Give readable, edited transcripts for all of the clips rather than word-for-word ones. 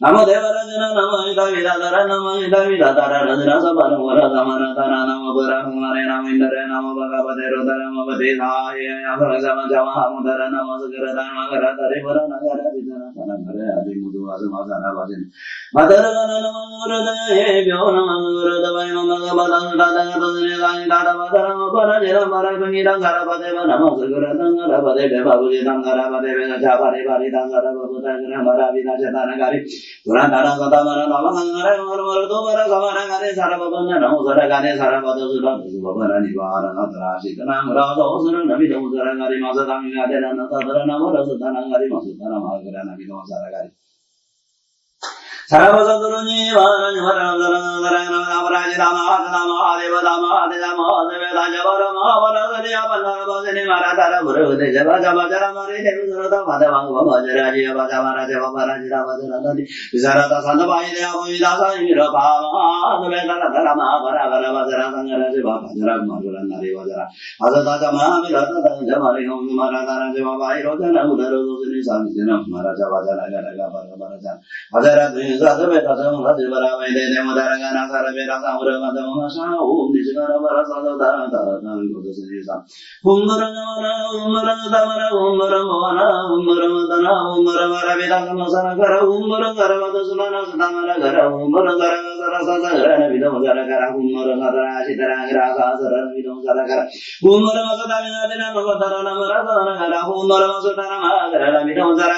Namo Devarajana Namo Ida Vidadara Namo Ida Vidadara Rajana Sabara Vara Samana Tara Namo Pura Kumare Namo Indare Namo Bhagavate Rudara Namo Vadidaya Yasara Sama Jama Hamudara Namo Sugara Dharma Gara Tari Vara Nagara Vidana Tanagara Adi Mudu Asama Sana Vajin Madara Namo Gurudaya Vyo Namo Gurudavaya Namo Bhagavata Dada Dada Dada Dada Madara Mapara Jira Mara Pangida Garapate Namo Sugara Dangara Pate Babuji Dangara Pate Japari Pari Dangara Babuta Mara Vida Chetana Gari Turantara Satamara Navangara Mara Tumara Samara Gare Sarabana Namo Saragane Sarabada Subhana Nivara Natara Shitana Raso Sura Navi Dhamara Gari Masatami Adena Natara Namara Sutana Gari Masutana Magara Navi Saragari Sarabasatuni Varani Varana Varana Rama Deva Dama Deva Deva Javara Mahavara Yapana Basini Maratara Guru Deva Javara Mari Devurata Madhavanga Vajraji Vajavara Deva Varajira Vajrati Visarata Sandavai Deva Vidasa Imira Bhava Vedana Dharma Varavara Vajra Sangara Deva Vajra Margula Nari Vajra Azata Mahamirata Jamari Maratara Deva Vairotana Udaro Dusini Sanjana Maraja Vajra Garaga Vajra Vajra Sadaveta Sadivara Vede Mudaragana Saravera Samura Madamasa, Nishara Varasada, Gudusisa, Umurana, Umuradamara, Umuramana, Umuramadana, Umuramaravida Masakara, Umurazaravata Sulana Samara, Umurazara, Vidamazara, Umurazara, Shitara, Vidamazara, Umuramasana, Mavatara, Marazana, Umuramasana, Vidamazara,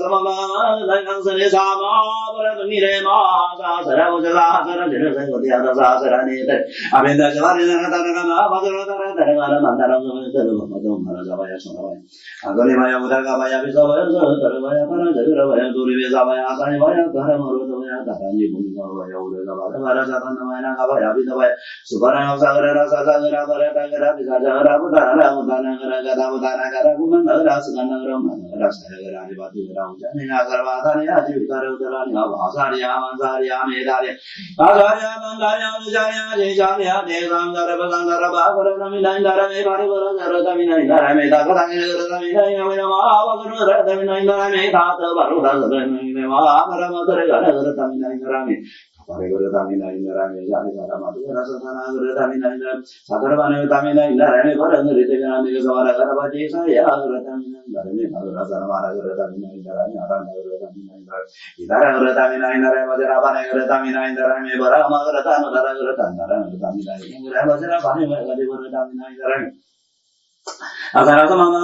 Samama, like Sama. Mirema, Sarabusala, Sarajana, Sarani, Amenda Javarina, Badara, Mandara, Marazavaya, Agolivaya, Udagavaya, Visavaya, Taravaya, Parazavaya, Durivizavaya, Sanivaya, Karamuruvaya, Tarani, Mumavaya, Udavara, Saranavaya, Kavaya, Vidavaya, Subarana, Sagara, Sagara, Varagara, Vizajara, Budana, Udana, Gadavudana, Garakumana, Sugana, Rasagara, Jana, Garavana, Jivara, Asaria, Mansaria, Medaria, Asaria, Mandaria, Jaya, Jaya, Devam, Darabangara, Ramina, Darame, Ramina, Darame, Ramina, Ramina, Ramina, Paraguratamina in the Rami, Saramatu, Satamina, Satarvana, Tamina, in the Rami, Ritagan, Garavati, Sayaratamina, Razamara, Ratamina, in the Rami, Ratamina, Idaratamina, in the Ravana, Ratamina, in the Rami, Barama, Ratana, Ratamina, in the Ravana, Ratamina, in the Rami. Asarata Mama,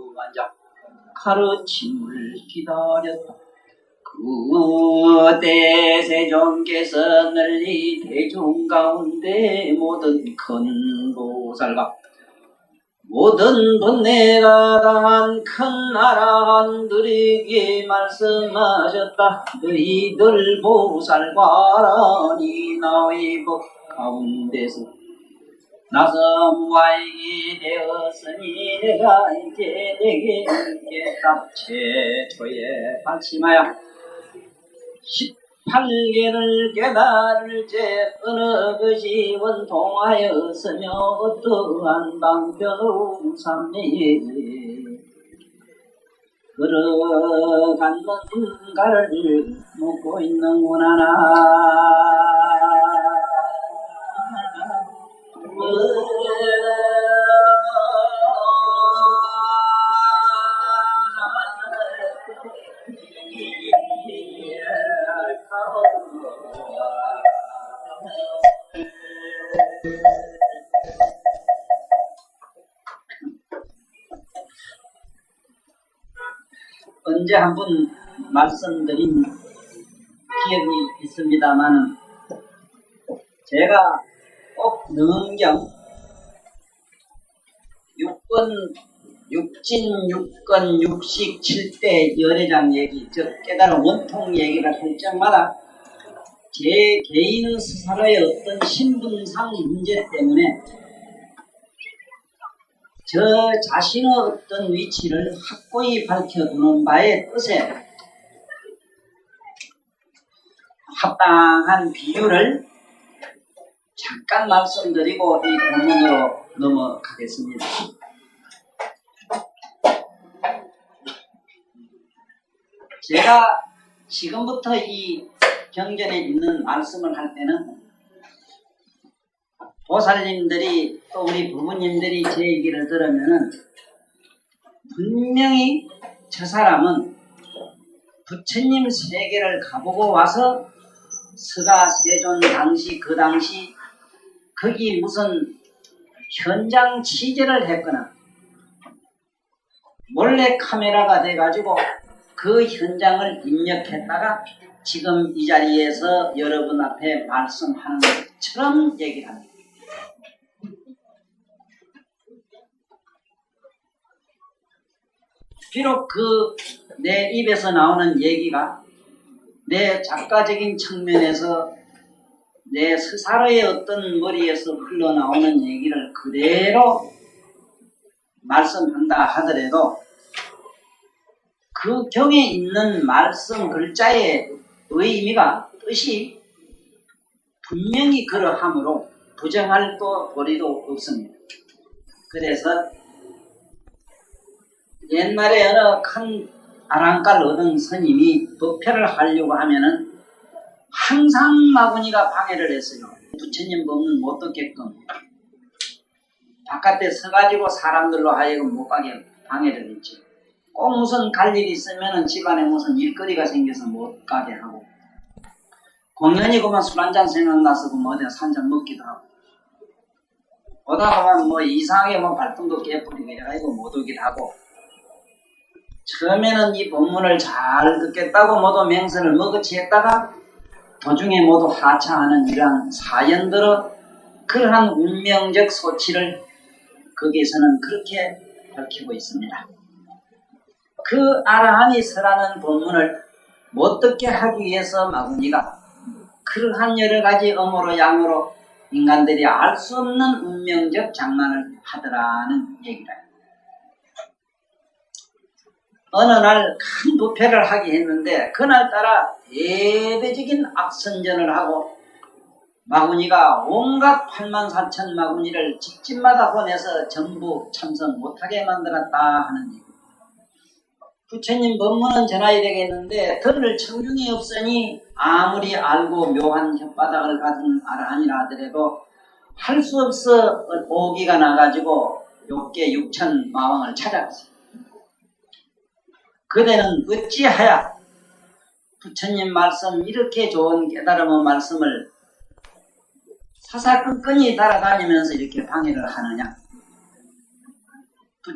만장 가르침을 기다렸다. 그때 세종께서 널리 대중 가운데 모든 큰 보살과 모든 번뇌가 당한 큰 아라한들에게 말씀하셨다. 너희들 보살과라니 나의 법 가운데서 나서 무아이게 되었으니 내가 이제 내게 묻겠다. 최초에 발심하여 18개를 깨달을 때 어느 것이 원통하였으며 어떠한 방편으로 삼매에 걸어간 뭔가를 묻고 있는구나. 언제 한번 말씀드린 기억이 있습니다만 제가 꼭 능경 6건 6식 7대 열애장 얘기, 즉 깨달은 원통 얘기를 할 적마다 제 개인 스스로의 어떤 신분상 문제 때문에 저 자신의 어떤 위치를 확고히 밝혀두는 바의 뜻에 합당한 비유를 잠깐 말씀드리고 이 본문으로 넘어가겠습니다. 제가 지금부터 이 경전에 있는 말씀을 할 때는 보살님들이 또 우리 부모님들이 제 얘기를 들으면은 분명히 저 사람은 부처님 세계를 가보고 와서 서가 세존 당시 그 당시 거기 무슨 현장 취재를 했거나 몰래 카메라가 돼가지고 그 현장을 입력했다가 지금 이 자리에서 여러분 앞에 말씀하는 것처럼 얘기를 합니다. 비록 그 내 입에서 나오는 얘기가 내 작가적인 측면에서 내 스스로의 어떤 머리에서 흘러나오는 얘기를 그대로 말씀한다 하더라도 그 경에 있는 말씀 글자의 의미가 뜻이 분명히 그러하므로 부정할 도리도 없습니다. 그래서 옛날에 어느 큰 아랑깔 얻은 스님이 법회를 하려고 하면은 항상 마구니가 방해를 했어요. 부처님 법문 못 듣게끔 바깥에 서가지고 사람들로 하여금 못 가게 방해를 했죠. 꼭 무슨 갈 일이 있으면은 집안에 무슨 일거리가 생겨서 못 가게 하고 공연이 그만 술 한잔 생각나서 그만 어디 한잔 먹기도 하고 오다가 뭐 이상하게 뭐 발등도 깨뿌리고 이래가지고 못 오기도 하고 처음에는 이 법문을 잘 듣겠다고 모두 맹세를 먹어치 했다가 도중에 모두 하차하는 이러한 사연들의 그러한 운명적 소치를 거기에서는 그렇게 밝히고 있습니다. 그 아라한이 서라는 법문을 못 듣게 하기 위해서 마구니가 그러한 여러 가지 음으로 양으로 인간들이 알 수 없는 운명적 장난을 하더라는 얘기다. 어느 날 큰 부패를 하게 했는데 그날따라 대대적인 악선전을 하고 마구니가 온갖 84,000 마구니를 집집마다 보내서 전부 참선 못하게 만들었다 하는 얘기. 부처님 법문은 전하야 되겠는데 들을 청중이 없으니 아무리 알고 묘한 혓바닥을 가진 아라한이라 하더라도 할 수 없어 오기가 나가지고 욕계 6천 마왕을 찾아갔어요. 그대는 어찌하야 부처님 말씀 이렇게 좋은 깨달음의 말씀을 사사건건히 따라다니면서 이렇게 방해를 하느냐.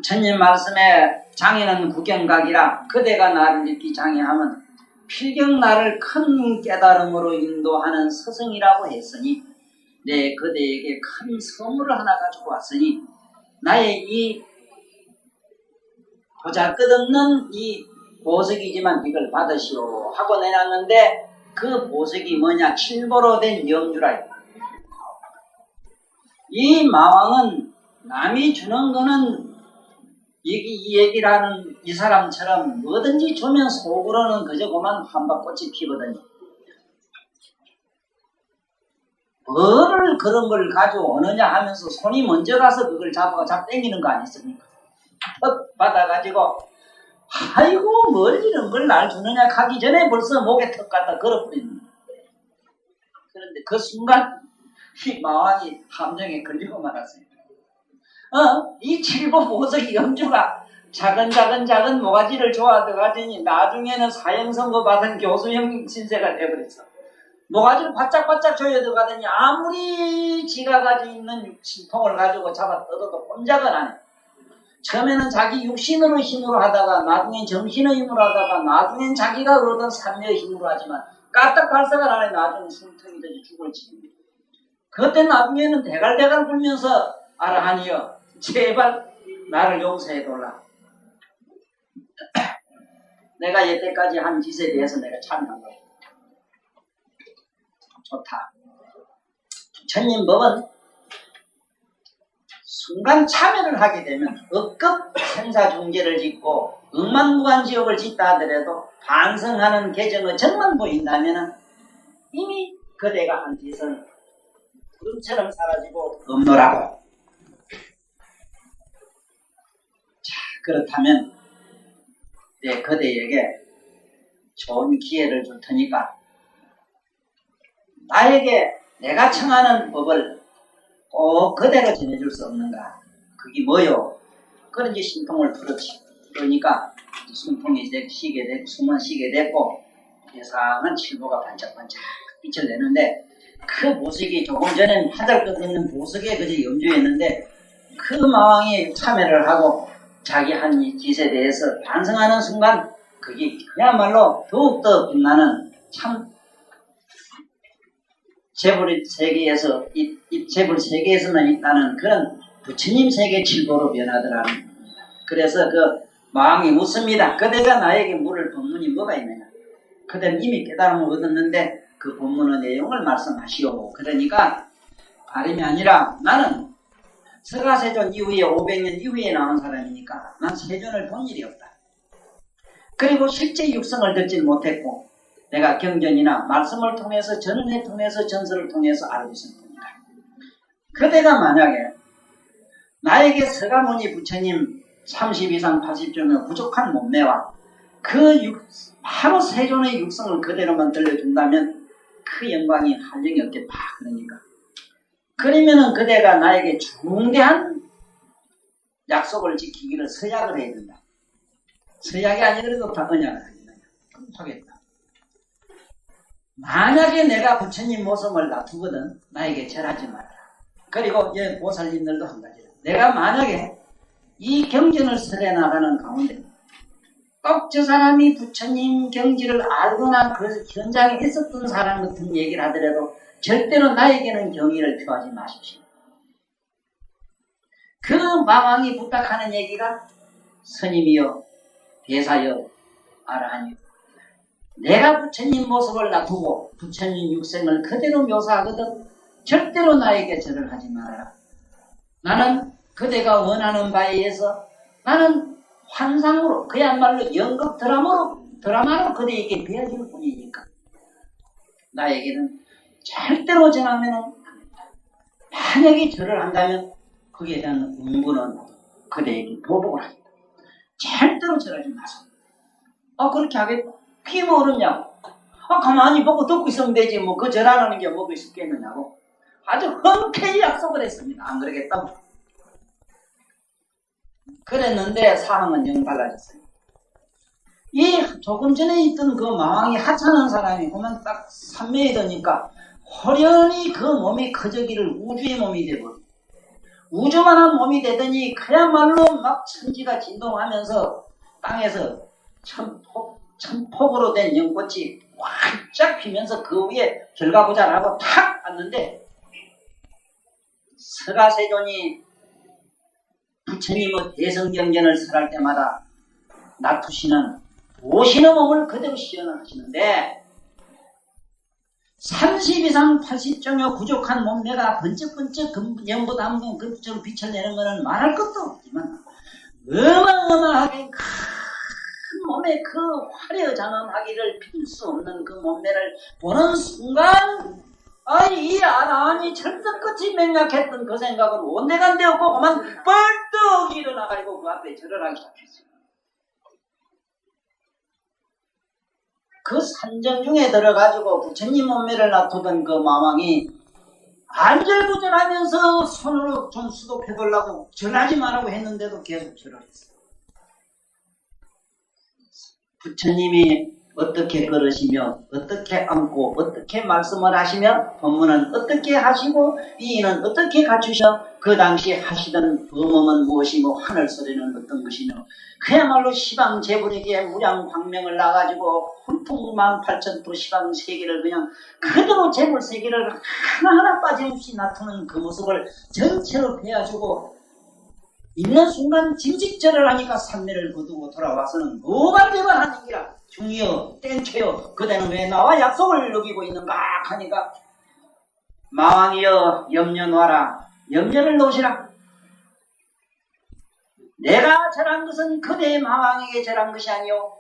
부처님 말씀에 장애는 구경각이라 그대가 나를 읽기 장애하면 필경 나를 큰 깨달음으로 인도하는 스승이라고 했으니 내 그대에게 큰 선물을 하나 가지고 왔으니 나의 이 보잘것없는 이 보석이지만 이걸 받으시오 하고 내놨는데 그 보석이 뭐냐? 칠보로 된 염주라. 이 마왕은 남이 주는 거는 이 얘기를 하는 이 사람처럼 뭐든지 주면 속으로는 그저 그만 한박꽃이 피거든요. 뭐를 그런 걸 가져오느냐 하면서 손이 먼저 가서 그걸 잡 땡기는 거 아니습니까? 턱 받아가지고 아이고 뭘 이런 걸 날 주느냐 하기 전에 벌써 목에 턱 갖다 걸어버리는 거예요. 그런데 그 순간 이 마왕이 함정에 걸리고 말았어요. 이 칠보 보석이 염주가 작은 모가지를 조아들어가더니 나중에는 사형선고 받은 교수형 신세가 돼버렸어. 모가지를 바짝바짝 조여들어가더니 아무리 지가 가지고 있는 신통을 가지고 잡아 뜯어도 꼼짝은 안 해. 처음에는 자기 육신으로 힘으로 하다가 나중엔 정신의 힘으로 하다가 나중엔 자기가 얻은 삼려의 힘으로 하지만 까딱발사가 안해. 나중에 숨통이 되지 죽을 지입니다. 그때 나중에는 대갈대갈 굴면서 아라하니여 제발 나를 용서해달라. 내가 여태까지 한 짓에 대해서 내가 참여한 거야. 좋다. 부처님 법은 순간 참여를 하게 되면 억급 생사중계를 짓고 억만무한지옥을 짓다 하더라도 반성하는 개정의 정만 보인다면 이미 그대가 한 짓은 구름처럼 사라지고 없노라고. 자, 그렇다면 내 그대에게 좋은 기회를 줄 테니까 나에게 내가 청하는 법을 꼭 그대로 전해줄 수 없는가? 그게 뭐요? 그런 이제 신통을 풀었지. 그러니까 숨통이 쉬게 되고 숨은 쉬게 됐고 예상한 칠보가 반짝반짝 빛을 내는데 그 보석이 조금 전에 하잘것없는 보석에 그저 염주했는데 그 마왕이 참여를 하고 자기 한 짓에 대해서 반성하는 순간 그게 그야말로 더욱더 빛나는 참 재불 세계에서 재불 세계에서만 있다는 그런 부처님 세계 칠보로 변하더라는. 그래서 그 마왕이 묻습니다. 그대가 나에게 물을 법문이 뭐가 있느냐? 그대는 이미 깨달음을 얻었는데 그 법문의 내용을 말씀하시오. 그러니까 다름이 아니라 나는 서가세존 이후에 500년 이후에 나온 사람이니까 난 세존을 본 일이 없다. 그리고 실제 육성을 듣지 못했고 내가 경전이나 말씀을 통해서 전언을 통해서 전설을 통해서 알고 있습니다. 그대가 만약에 나에게 서가모니 부처님 30 이상 80조면 부족한 몸매와 바로 세존의 육성을 그대로만 들려준다면 그 영광이 한량이 없겠다. 그러니까 그러면은 그대가 나에게 중대한 약속을 지키기를 서약을 해야 된다. 서약이 아니더라도 다 언약을 하겠다. 만약에 내가 부처님 모습을 놔두거든 나에게 절하지 말아라. 그리고 이 보살님들도 한 가지다. 내가 만약에 이 경전을 설해 나가는 가운데 꼭 저 사람이 부처님 경지를 알거나 그 현장에 있었던 사람 같은 얘기를 하더라도 절대로 나에게는 경의를 표하지 마십시오. 그 마왕이 부탁하는 얘기가 스님이여 대사여 아라하니여 내가 부처님 모습을 놔두고 부처님 육생을 그대로 묘사하거든 절대로 나에게 절을 하지 말아라. 나는 그대가 원하는 바에 의해서 나는 환상으로 그야말로 연극 드라마로 그대에게 배워줄 뿐이니까 나에게는 절대로 전하면은 만약에 절을 한다면 거기에 대한 공부는 그대에게 보복을 하겠다. 절대로 절하지 마세요. 그렇게 하겠다. 그게 뭐 어렵냐고. 가만히 보고 듣고 있으면 되지 뭐 그 절하는 게 뭐가 있겠느냐고 아주 흔쾌히 약속을 했습니다. 안 그러겠다고. 그랬는데 사항은 영 달라졌어요. 이 조금 전에 있던 그 마왕이 하찮은 사람이 보면 딱 삼매에 드니까 호련히 그 몸이 커져기를 우주의 몸이 되고 우주만한 몸이 되더니 그야말로 막 천지가 진동하면서 땅에서 천폭으로 된 연꽃이 활짝 피면서 그 위에 결과부자라고 탁 앉는데 서가세존이 부처님의 대성경전을 설할 때마다 나투시는 오신의 몸을 그대로 시연하시는데 30 이상 80종의 부족한 몸매가 번쩍번쩍 연보 담근 금처럼 빛을 내는 것은 말할 것도 없지만 어마어마하게 큰 몸에 그 화려장엄하기를 빌 수 없는 그 몸매를 보는 순간 이 아나니 철떡같이 맹약했던 그 생각은 온데간데 없고 그만 벌떡 일어나가지고 그 앞에 절을 하기 시작했어요. 그 산정 중에 들어가지고 부처님 몸매를 놔두던 그 마왕이 안절부절하면서 손으로 좀 수독해달라고 절하지 말라고 했는데도 계속 절을 했어요. 부처님이 어떻게 걸으시며 어떻게 앉고 어떻게 말씀을 하시며 법문은 어떻게 하시고 이인은 어떻게 갖추셔 그 당시 하시던 범음은 무엇이고 하늘소리는 어떤 것이며 그야말로 시방제불에게 무량광명을 놔가지고 훈풍만 8천도 시방세계를 그냥 그대로 제불세계를 하나하나 빠짐없이 나타내는 그 모습을 전체로 베어주고 있는 순간 징직절을 하니까 산매를 거두고 돌아와서는 노발대발 하는기라 중이여 땡초여 그대는 왜 나와 약속을 어기고 있는가 하니까 마왕이여 염려 놓아라 염려를 놓으시라 내가 절한 것은 그대의 마왕에게 절한 것이 아니오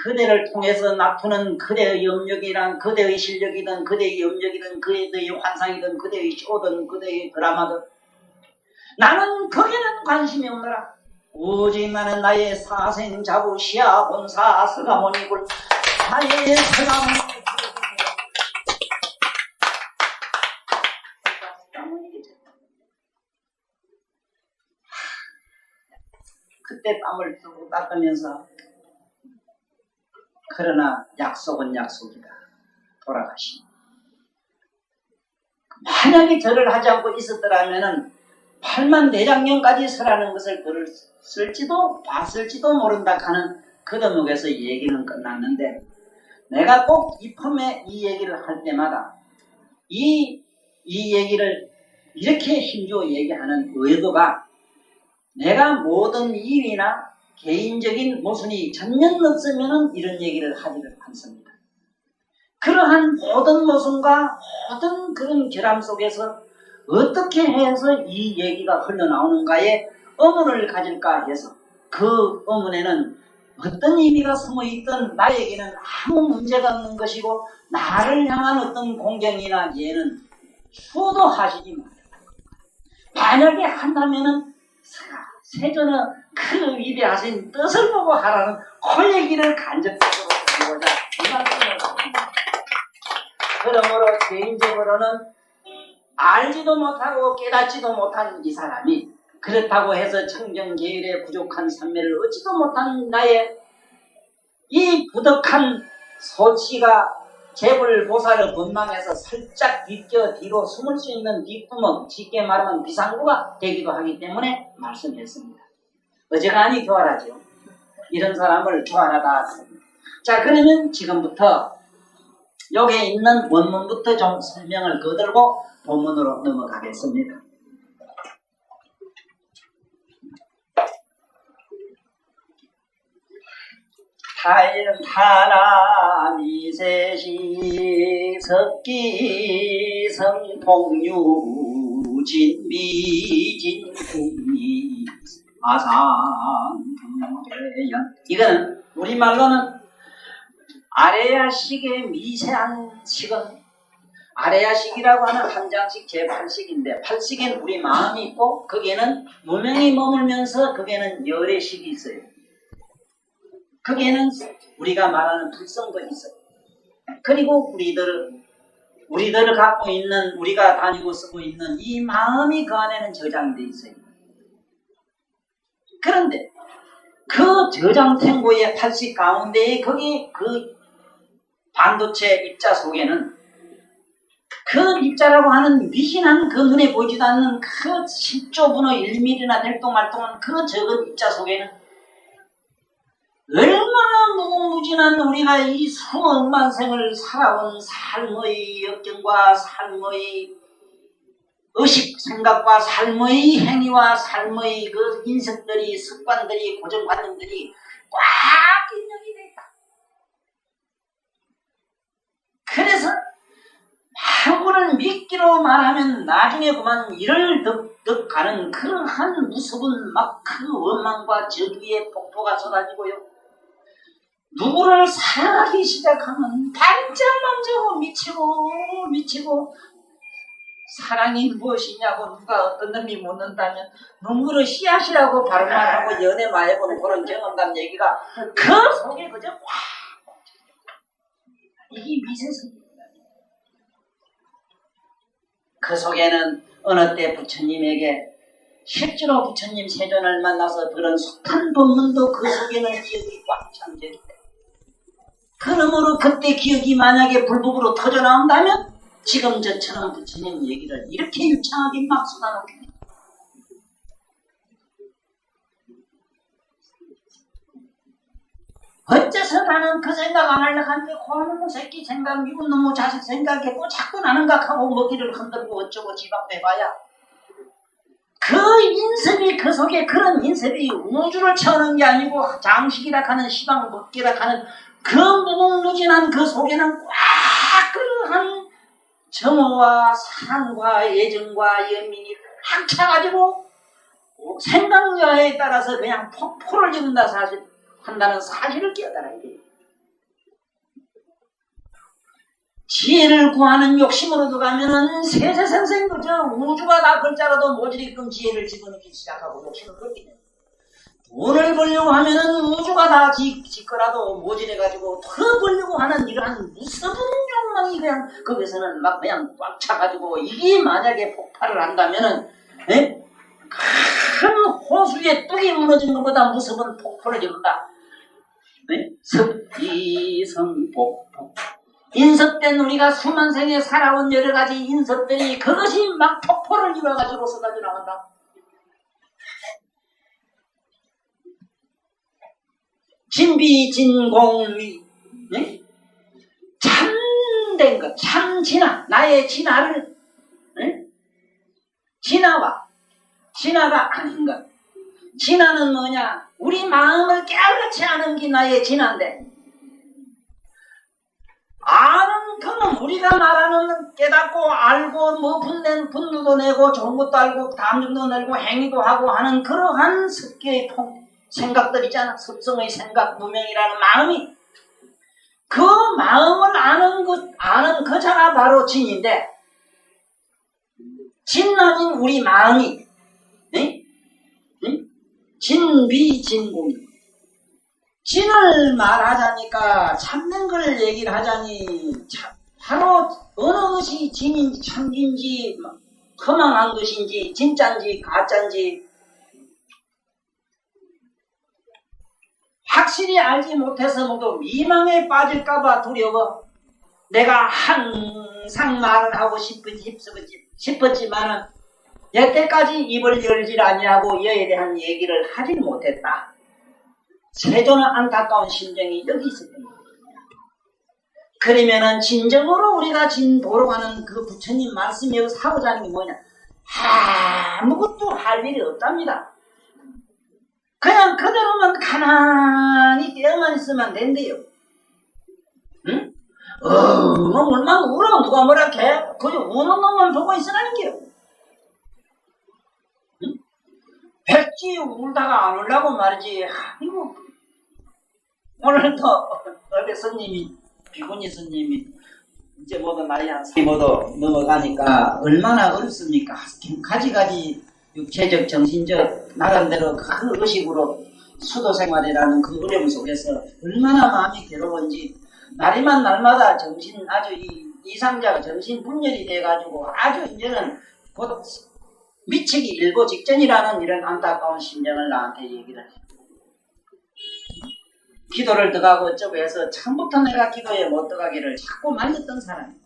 그대를 통해서 나타는 그대의 염력이란 그대의 실력이든 그대의 염력이든 그대의 환상이든 그대의 쇼든 그대의 드라마든 나는 거기는 관심이 없노라. 오직 나는 나의 사생자부 시야 본사 서가모니굴 나의 서가모니 그때 땀을 뚜고 닦으면서 그러나 약속은 약속이다. 돌아가시. 만약에 절을 하지 않고 있었더라면은 8만 대장경까지 설하는 것을 들었을지도 봤을지도 모른다 하는 그 대목에서 얘기는 끝났는데 내가 꼭 이 펌에 이 얘기를 할 때마다 이 얘기를 이렇게 힘주어 얘기하는 의도가 내가 모든 일이나 개인적인 모순이 전면 없으면 이런 얘기를 하지를 않습니다. 그러한 모든 모순과 모든 그런 결함 속에서 어떻게 해서 이 얘기가 흘러나오는가에 의문을 가질까 해서 그 의문에는 어떤 의미가 숨어있든 나에게는 아무 문제가 없는 것이고 나를 향한 어떤 공경이나 예는 수도 하시지 말아요. 만약에 한다면은 세존의 그 입에 하신 뜻을 보고 하라는 그 얘기를 간접적으로 드리고자 이 말씀을 합니다. 그러므로 개인적으로는 알지도 못하고 깨닫지도 못한 이 사람이 그렇다고 해서 청정계율의 부족한 삼매를 얻지도 못한 나의 이 부덕한 소치가 재불보살의 본망에서 살짝 뒷겨 뒤로 숨을 수 있는 뒷구멍, 쉽게 말하면 비상구가 되기도 하기 때문에 말씀했습니다. 어지간히 교활하죠. 이런 사람을 교활하다. 자, 그러면 지금부터 여기에 있는 원문부터 좀 설명을 거들고 본문으로 넘어가겠습니다. 타일타라 미세시 석기 성통유 진미진구미 아상대연 이거는 우리말로는 아레야식의 미세한 식은 아레야식이라고 하는 한 장씩 제8식인데 8식엔 우리 마음이 있고 거기에는 무명이 머물면서 거기에는 열애식이 있어요. 거기에는 우리가 말하는 불성도 있어요. 그리고 우리들을 갖고 있는 우리가 다니고 쓰고 있는 이 마음이 그 안에는 저장이 되어 있어요. 그런데 그 저장탱고의 8식 가운데에 거기 그 반도체 입자 속에는 그 입자라고 하는 미신한 그 눈에 보이지도 않는 그 10조 분의 1mm나 될동말동한 그 적은 입자 속에는 얼마나 무궁무진한 우리가 이 수억만 생을 살아온 삶의 역경과 삶의 의식, 생각과 삶의 행위와 삶의 그 인식들이, 습관들이, 고정관념들이 꽉 인정이 돼 있다. 그래서 하고를 믿기로 말하면 나중에 그만 이를 득득 가는 그러한 무섭은 막 그 원망과 저주의 폭포가 쏟아지고요. 누구를 사랑하기 시작하면 반짝반짝하고 미치고 사랑이 무엇이냐고 누가 어떤 놈이 묻는다면 눈물의 씨앗이라고 발음하고 연애 많이 보는 그런 경험담 얘기가 그 속에 그저 꽉 이게 미세습니다. 그 속에는 어느 때 부처님에게 실제로 부처님 세존을 만나서 그런 속한 법문도 그 속에는 기억이 꽉 잠겨 있다. 그러므로 그때 기억이 만약에 불법으로 터져나온다면 지금 저처럼 부처님 얘기를 이렇게 유창하게 막 쏟아놓게 됩니다. 어째서 나는 그 생각 안 하려고 하는데 고놈의 새끼 생각, 미운 놈의 자식 생각했고 자꾸 나는 각하고 먹이를 흔들고 어쩌고 집 앞에 봐야 그 인습이 그 속에 그런 인습이 우주를 채우는 게 아니고 장식이라 하는 시방 먹기라 하는 그 무궁무진한 그 속에는 꽉 그러한 정오와 사랑과 애정과 연민이 확 차가지고 생각여에 따라서 그냥 폭포를 지른다 사실 한다는 사실을 깨달아야 돼요. 지혜를 구하는 욕심으로 들어가면은 세세생생도 저 우주가 다 글자라도 모조리끔 지혜를 집어넣기 시작하고 욕심을 그렇게 돼요. 돈을 벌려고 하면은 우주가 다 짓거라도 모질해가지고 더 벌려고 하는 이러한 무서운 욕망이 그냥 거기서는 막 그냥 꽉 차가지고 이게 만약에 폭발을 한다면은 큰 호수에 뚝이 무너진 것보다 무서운 폭포를 이룬다. 습지성폭포 인섭된 우리가 수만 생에 살아온 여러 가지 인섭들이 그것이 막 폭포를 이뤄가지고 쏟아져 나온다. 진비진공위 참된 것, 참 진화, 나의 진화를 진화가 아닌 것. 진화는 뭐냐? 우리 마음을 깨알같이 아는 게 나의 진화인데 아는 그는 우리가 말하는 깨닫고 알고 뭐 분노도 내고 좋은 것도 알고 감정도 내고 행위도 하고 하는 그러한 습기의 생각들 있잖아. 습성의 생각, 무명이라는 마음이 그 마음을 아는 그 자가 바로 진인데 진나진 우리 마음이 진비진공이 진을 말하자니까 참는 걸 얘기를 하자니 바로 어느 것이 진인지 참인지 허망한 것인지 진짠지 가짠지 확실히 알지 못해서 모두 미망에 빠질까봐 두려워 내가 항상 말을 하고 싶었지만은 여태까지 입을 열질 아니하고 이에 대한 얘기를 하지 못했다. 세존의 안타까운 심정이 여기 있을 겁니다. 그러면은 진정으로 우리가 진보러 가는 그 부처님 말씀이 여기서 하고자 하는 게 뭐냐? 아무것도 할 일이 없답니다. 그냥 그대로만 가만히 깨어만 있으면 된대요. 응? 얼마나 울어. 누가 뭐라 해? 그저 우는 놈만 보고 있으라는 게요. 응? 백지 울다가 안 울라고 말이지. 아이고. 오늘도 어디 스님이, 비구니 스님이 이제 모두 나이 한 3 모두 넘어가니까 얼마나 어렵습니까? 가지가지 육체적, 정신적, 나름대로 그 의식으로 수도 생활이라는 그 어려움 속에서 얼마나 마음이 괴로운지 날이만 날마다 정신 아주 이상자가 정신 분열이 돼가지고 아주 이제는 곧 미치기 일보 직전이라는 이런 안타까운 심정을 나한테 얘기를 해요. 기도를 들어가고 어쩌고 해서 처음부터 내가 기도에 못 들어가기를 자꾸 말렸던 사람이에요.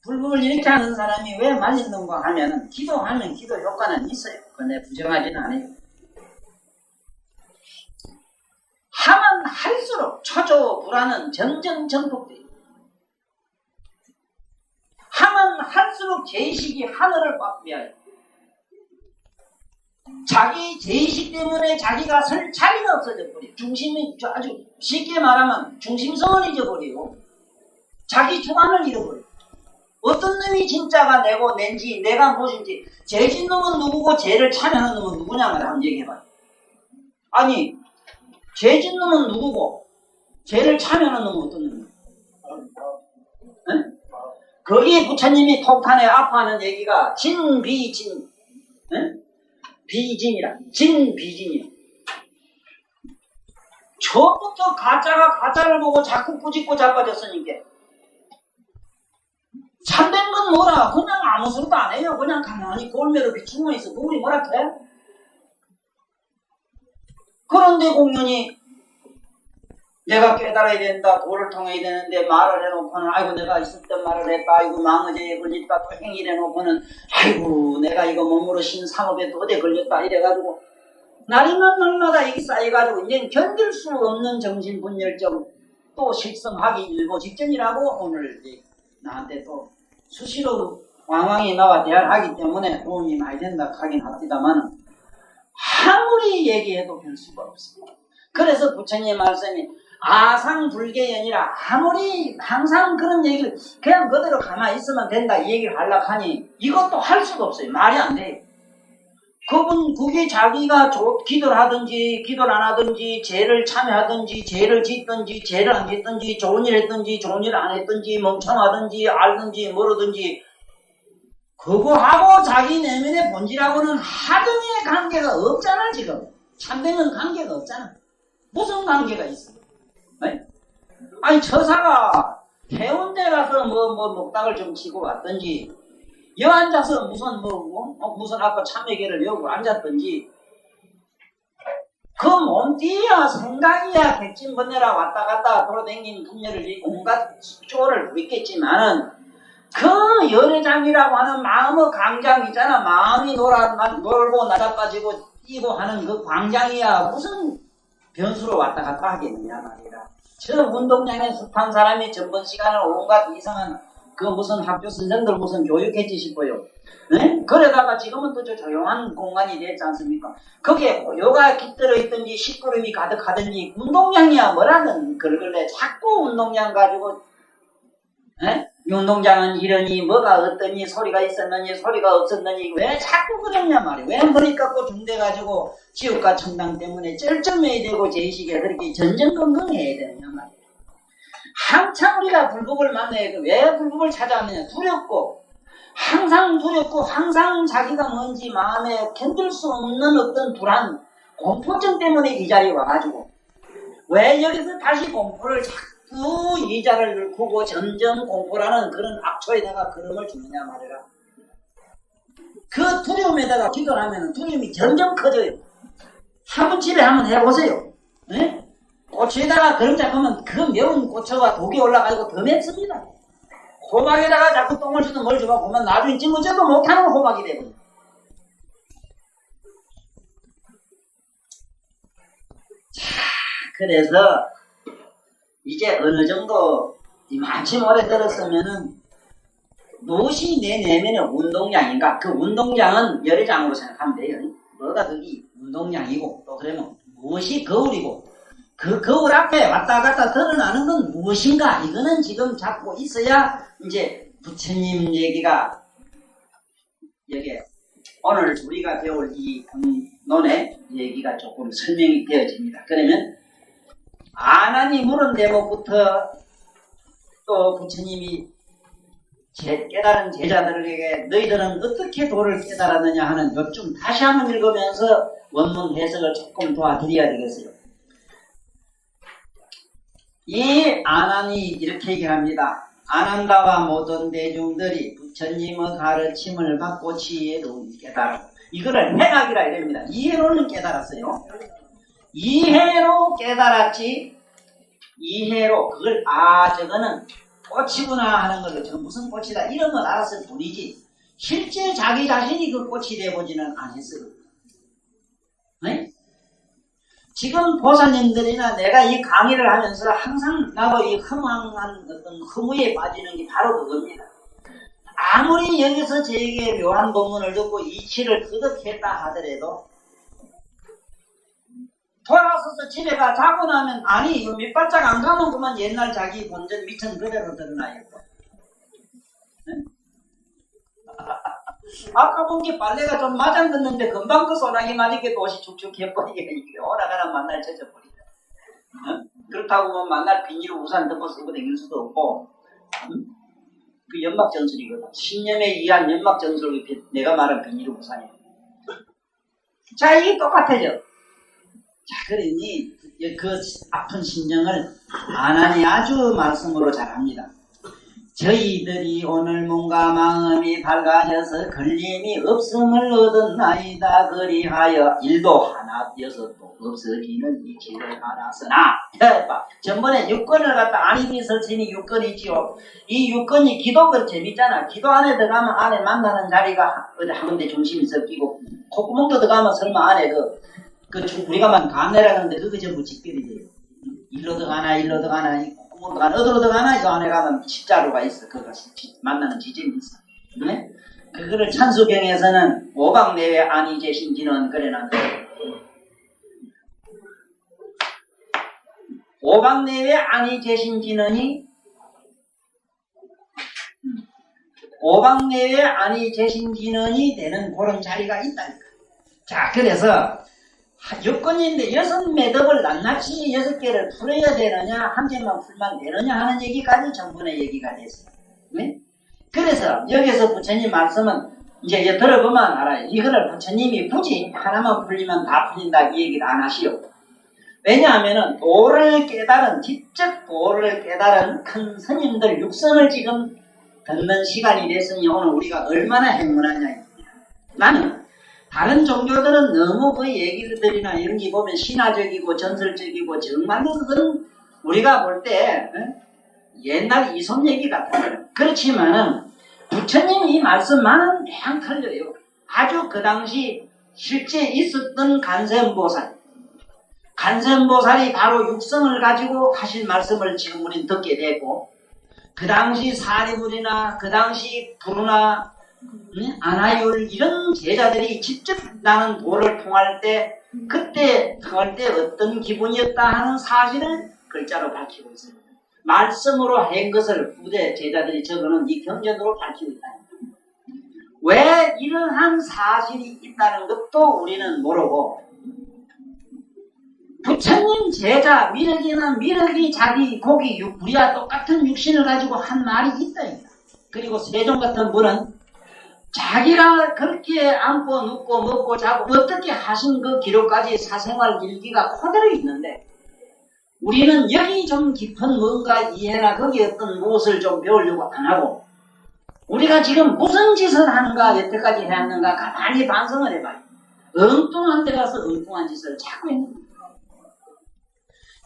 불법을 이렇게 하는 사람이 왜 말리는가 하면은 기도하면 기도 효과는 있어요. 그런데 부정하지는 않아요. 하면 할수록 초조 불안은 점점 전폭돼요. 하면 할수록 죄의식이 하늘을 꽉 메어요. 자기 죄의식 때문에 자기가 설 자리가 없어져 버려요. 중심이 아주 쉽게 말하면 중심성을 잊어버리고 자기 주관을 잃어버려요. 어떤 놈이 진짜가 내고 낸지 내가 무엇인지 죄 짓는 놈은 누구고 죄를 참여하는 놈은 누구냐고 한번 얘기해봐요. 아니 죄 짓는 놈은 누구고 죄를 참여하는 놈은 어떤 놈이에요? 응? 거기에 부처님이 톡탄에 아파하는 얘기가 진비진 응? 비진이라 진비진이야. 처음부터 가짜가 가짜를 보고 자꾸 꾸짖고 자빠졌으니까 참된 건 뭐라 그냥 아무 소리도 안 해요. 그냥 가만히 골매로 비추고 있어. 그분이 뭐라 해? 그런데 공연히 내가 깨달아야 된다. 도를 통해야 되는데 말을 해놓고는 아이고 내가 있을 때 말을 했다. 아이고 망어제에 걸렸다. 또 행위를 해놓고는 아이고 내가 이거 몸으로 신상업에 또 어디에 걸렸다 이래가지고 날이면 날마다 이게 쌓여가지고 이제 견딜 수 없는 정신분열증 또 실성하기 일보 직전이라고 오늘 나한테 또 수시로 왕왕이 나와 대화를 하기 때문에 도움이 많이 된다 하긴 합니다만 아무리 얘기해도 별 수가 없습니다. 그래서 부처님 말씀이 아상불개연이라 아무리 항상 그런 얘기를 그냥 그대로 가만히 있으면 된다 이 얘기를 하려고 하니 이것도 할 수가 없어요. 말이 안 돼요. 그분 그게 자기가 기도를 하든지 기도를 안 하든지 죄를 참여하든지 죄를 짓든지 죄를 안 짓든지 좋은 일 했든지 좋은 일 안 했든지 멍청하든지 알든지 모르든지 그거하고 자기 내면의 본질하고는 하등의 관계가 없잖아. 지금 참되는 관계가 없잖아. 무슨 관계가 있어? 네? 아니 처사가 해운대 가서 뭐 목닥을 좀 치고 왔든지 여 앉아서 무슨 아까 참회계를 여고 앉았든지 그 몸띠야 생각이야 백진번뇌라 왔다 갔다 돌아다니는 분열을 온갖 쪼를 부리겠지만은 그 열애장이라고 하는 마음의 광장 있잖아. 마음이 놀고 나자빠지고 뛰고 하는 그 광장이야 무슨 변수로 왔다 갔다 하겠느냐 말이라. 저 운동장에 습한 사람이 전번 시간을 온갖 이상한 그 무슨 학교 선생들 무슨 교육했지 싶어요. 네? 그러다가 지금은 또 조용한 공간이 됐지 않습니까? 거기에 요가 깃들어 있든지 식구름이 가득하든지 운동장이야 뭐라든 그러길래 자꾸 운동장 가지고 네? 운동장은 이러니 뭐가 어떠니 소리가 있었느니 소리가 없었느니 왜 자꾸 그랬냐 말이야. 왜 머리 깎고 중대가지고 지옥과 천당 때문에 쩔쩔매야 되고 제의식에 그렇게 전전긍긍해야 되느냐 말이야. 한참 우리가 불법을 만나야 왜 불법을 찾아왔느냐. 두렵고 항상 두렵고 항상 자기가 뭔지 마음에 견딜 수 없는 어떤 불안 공포증 때문에 이 자리에 와가지고 왜 여기서 다시 공포를 자꾸 이 자리를 긁고 점점 공포라는 그런 악초에다가 걸음을 주느냐 말이라. 그 두려움에다가 기도를 하면 두려움이 점점 커져요. 한번 집에 한번 해보세요. 네? 꽃에다가 그림 잡으면 그 매운 꽃초가 독이 올라가지고 더 맵습니다. 호박에다가 자꾸 똥을 주든 뭘 주고 보면 나중에 찜어져도 못하는 호박이 되거든요. 자, 그래서 이제 어느 정도 많지 오래 들었으면은 무엇이 내 내면의 운동량인가? 그 운동량은 열애장으로 생각하면 돼요. 뭐가 그게 운동량이고 또 그러면 무엇이 거울이고 그 거울 앞에 왔다 갔다 드러나는 건 무엇인가? 이거는 지금 잡고 있어야 이제 부처님 얘기가 여기 오늘 우리가 배울 이 본론의 얘기가 조금 설명이 되어집니다. 그러면 아난이 물은 대목부터 또 부처님이 깨달은 제자들에게 너희들은 어떻게 도를 깨달았느냐 하는 요점 다시 한번 읽으면서 원문 해석을 조금 도와드려야 되겠어요. 이 아난이 이렇게 얘기합니다. 아난다와 모든 대중들이 부처님의 가르침을 받고 지혜로 깨달아. 이거를 해학이라 이럽니다. 이해로는 깨달았어요. 이해로 깨달았지. 이해로 그걸 저거는 꽃이구나 하는 걸로 저 무슨 꽃이다 이런 건 알았을 뿐이지 실제 자기 자신이 그 꽃이 돼보지는 않았어요. 네? 지금 보살님들이나 내가 이 강의를 하면서 항상 나도 이 허망한 어떤 허무에 빠지는 게 바로 그겁니다. 아무리 여기서 저에게 묘한 법문을 듣고 이치를 끄덕했다 하더라도 돌아서서 집에 가 자고 나면 아니 이거 몇 발짝 안 가면 그만 옛날 자기 본전 미천 그대로 드러나요. 네? 아까 본 게 빨래가 좀 맞았는데 금방 그 소나기 맞게 옷이 축축 해버리게 오라가라 만날 젖어버리다. 그렇다고 뭐 만날 비닐로 우산 덮어 쓰고 다닐 수도 없고 그 연막전술이거든. 신념에 의한 연막전술 내가 말한 비닐로 우산이에요. 자 이게 똑같아져. 자 그러니 그 아픈 심정을 안하니 아주 말씀으로 잘합니다. 저희들이 오늘 뭔가 마음이 밝아져서 걸림이 없음을 얻었나이다. 그리하여 일도 하나 여섯도 없어지는 이치를 알았으나 전번에 육건을 갖다 안입이 설치니 육건이지요. 이 육건이 기도가 재밌잖아. 기도 안에 들어가면 안에 만나는 자리가 어디 한 군데 중심이 섞이고 콧구멍도 들어가면 설마 안에 우리가만 감내라는데 그거 전부 직결이돼요. 일로 들어가나 일로 들어가나 어디로 들어가나 이 안에 가면 십자루가 있어. 그거 만나는 지점이 있어. 네? 그거를 찬수경에서는 오박내외 안이 제신지는 그래놨는데 오박내외 안이 제신지는이 오박내외 안이 제신지는이 되는 그런 자리가 있다니까. 자 그래서 요건인데 6매듭을 낱낱이 6개를 풀어야 되느냐 한 개만 풀면 되느냐 하는 얘기까지 전번에 얘기가 됐어요. 네? 그래서 여기서 부처님 말씀은 이제 들어보면 알아요. 이거를 부처님이 굳이 하나만 풀리면 다 풀린다 이 얘기를 안 하시오. 왜냐하면은 도를 깨달은 직접 도를 깨달은 큰 스님들 육선을 지금 듣는 시간이 됐으니 오늘 우리가 얼마나 행운하냐. 나는 다른 종교들은 너무 그 얘기들이나 이런 게 보면 신화적이고 전설적이고 정말로 그건 우리가 볼 때 옛날 이손 얘기 같아요. 그렇지만은 부처님이 이 말씀만은 그냥 틀려요. 아주 그 당시 실제 있었던 간센보살이 바로 육성을 가지고 하신 말씀을 지금 우린 듣게 되고 그 당시 사리불이나 그 당시 부르나 아나율 이런 제자들이 직접 나는 도를 통할 때 그때 통할 때 어떤 기분이었다 하는 사실을 글자로 밝히고 있어요. 말씀으로 한 것을 후대 제자들이 적어놓은 이 경전으로 밝히고 있다. 왜 이러한 사실이 있다는 것도 우리는 모르고 부처님 제자 미륵이 자기 고기 우리와 똑같은 육신을 가지고 한 말이 있다. 그리고 세종 같은 분은 자기가 그렇게 앉고 눕고 먹고 자고 어떻게 하신 그 기록까지 사생활 일기가 그대로 있는데 우리는 여기 좀 깊은 뭔가 이해나 거기에 어떤 무엇을 좀 배우려고 안 하고 우리가 지금 무슨 짓을 하는가 여태까지 해왔는가 가만히 반성을 해봐요. 엉뚱한 데 가서 엉뚱한 짓을 자꾸 했는 거예요.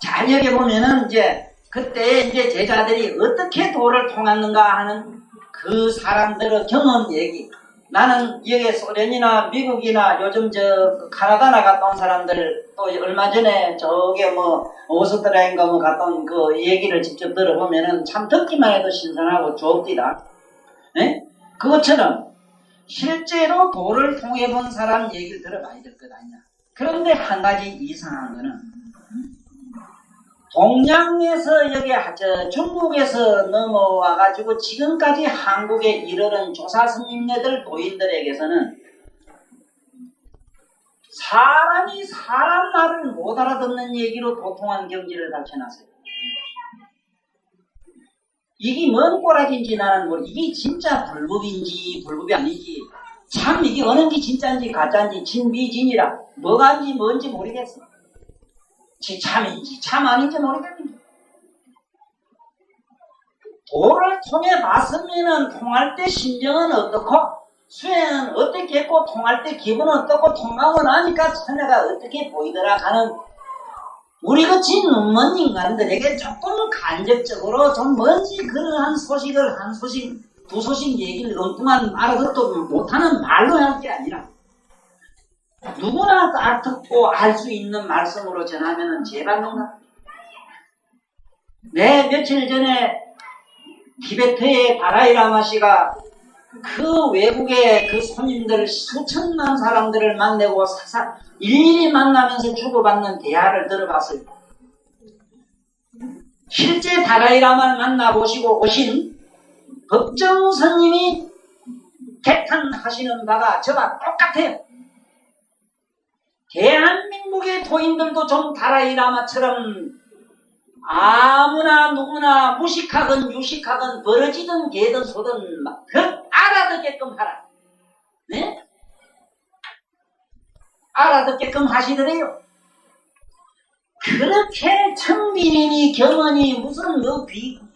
자 여기 보면은 이제 그때 이제 제자들이 어떻게 도를 통했는가 하는 그 사람들의 경험 얘기. 나는 여기 소련이나 미국이나 요즘 저 카나다나 갔다 온 사람들 또 얼마 전에 저게 뭐 오스트리아인가 뭐 갔다 온 그 얘기를 직접 들어보면은 참 듣기만 해도 신선하고 좋습니다. 네? 그것처럼 실제로 도를 통해 본 사람 얘기를 들어봐야 될 것 아니냐. 그런데 한 가지 이상한 거는 동양에서 여기 중국에서 넘어와가지고 지금까지 한국에 이르는 조사 스님네들 도인들에게서는 사람이 사람 말을 못 알아듣는 얘기로 도통한 경지를 갖춰놨어요. 이게 뭔 꼬라지인지 나는 모르. 이게 진짜 불법인지 불법이 아닌지 참 이게 어느 게 진짜인지 가짜인지 진비진이라 뭐가인지 뭔지 모르겠어. 참인지 참 아닌지 모르겠는데 도를 통해 봤으면 통할 때 심정은 어떻고 수행은 어떻게 했고 통할 때 기분은 어떻고 통하고 나니까 천하가 어떻게 보이더라 하는 우리 같이 눈먼 인간들에게 조금 간접적으로 좀 뭔지 그러한 소식을 한 소식, 두 소식 얘기를 엉뚱한 알아듣도 못하는 말로 할 게 아니라 누구나 알아듣고 알 수 있는 말씀으로 전하면 제발인가? 네, 며칠 전에 티베트의 다라이라마 씨가 그 외국의 그 손님들 수천만 사람들을 만나고 일일이 만나면서 주고받는 대화를 들어봤어요. 실제 다라이라마를 만나보시고 오신 법정 스님이 개탄하시는 바가 저와 똑같아요. 대한민국의 도인들도 좀 다라이라마처럼 아무나 누구나 무식하건 유식하건 벌어지든 개든 소든 그 알아듣게끔 하라. 네? 알아듣게끔 하시더래요. 그렇게 청빈이니 경언이 무슨 뭐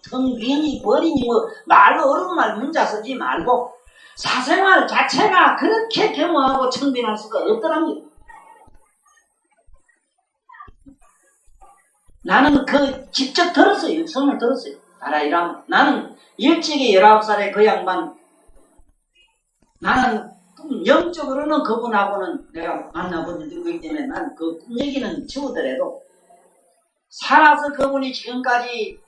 청빈이 버리니 뭐 말로 어려운 말 문자 쓰지 말고 사생활 자체가 그렇게 겸허하고 청빈할 수가 없더랍니다. 나는 그 직접 들었어요. 성을 들었어요. 다라이라마. 나는 일찍이 19살에 그 양반, 나는 영적으로는 그분하고는 내가 만나본 일이 있기 때문에 난 그 꿈 얘기는 치우더라도 살아서 그분이 지금까지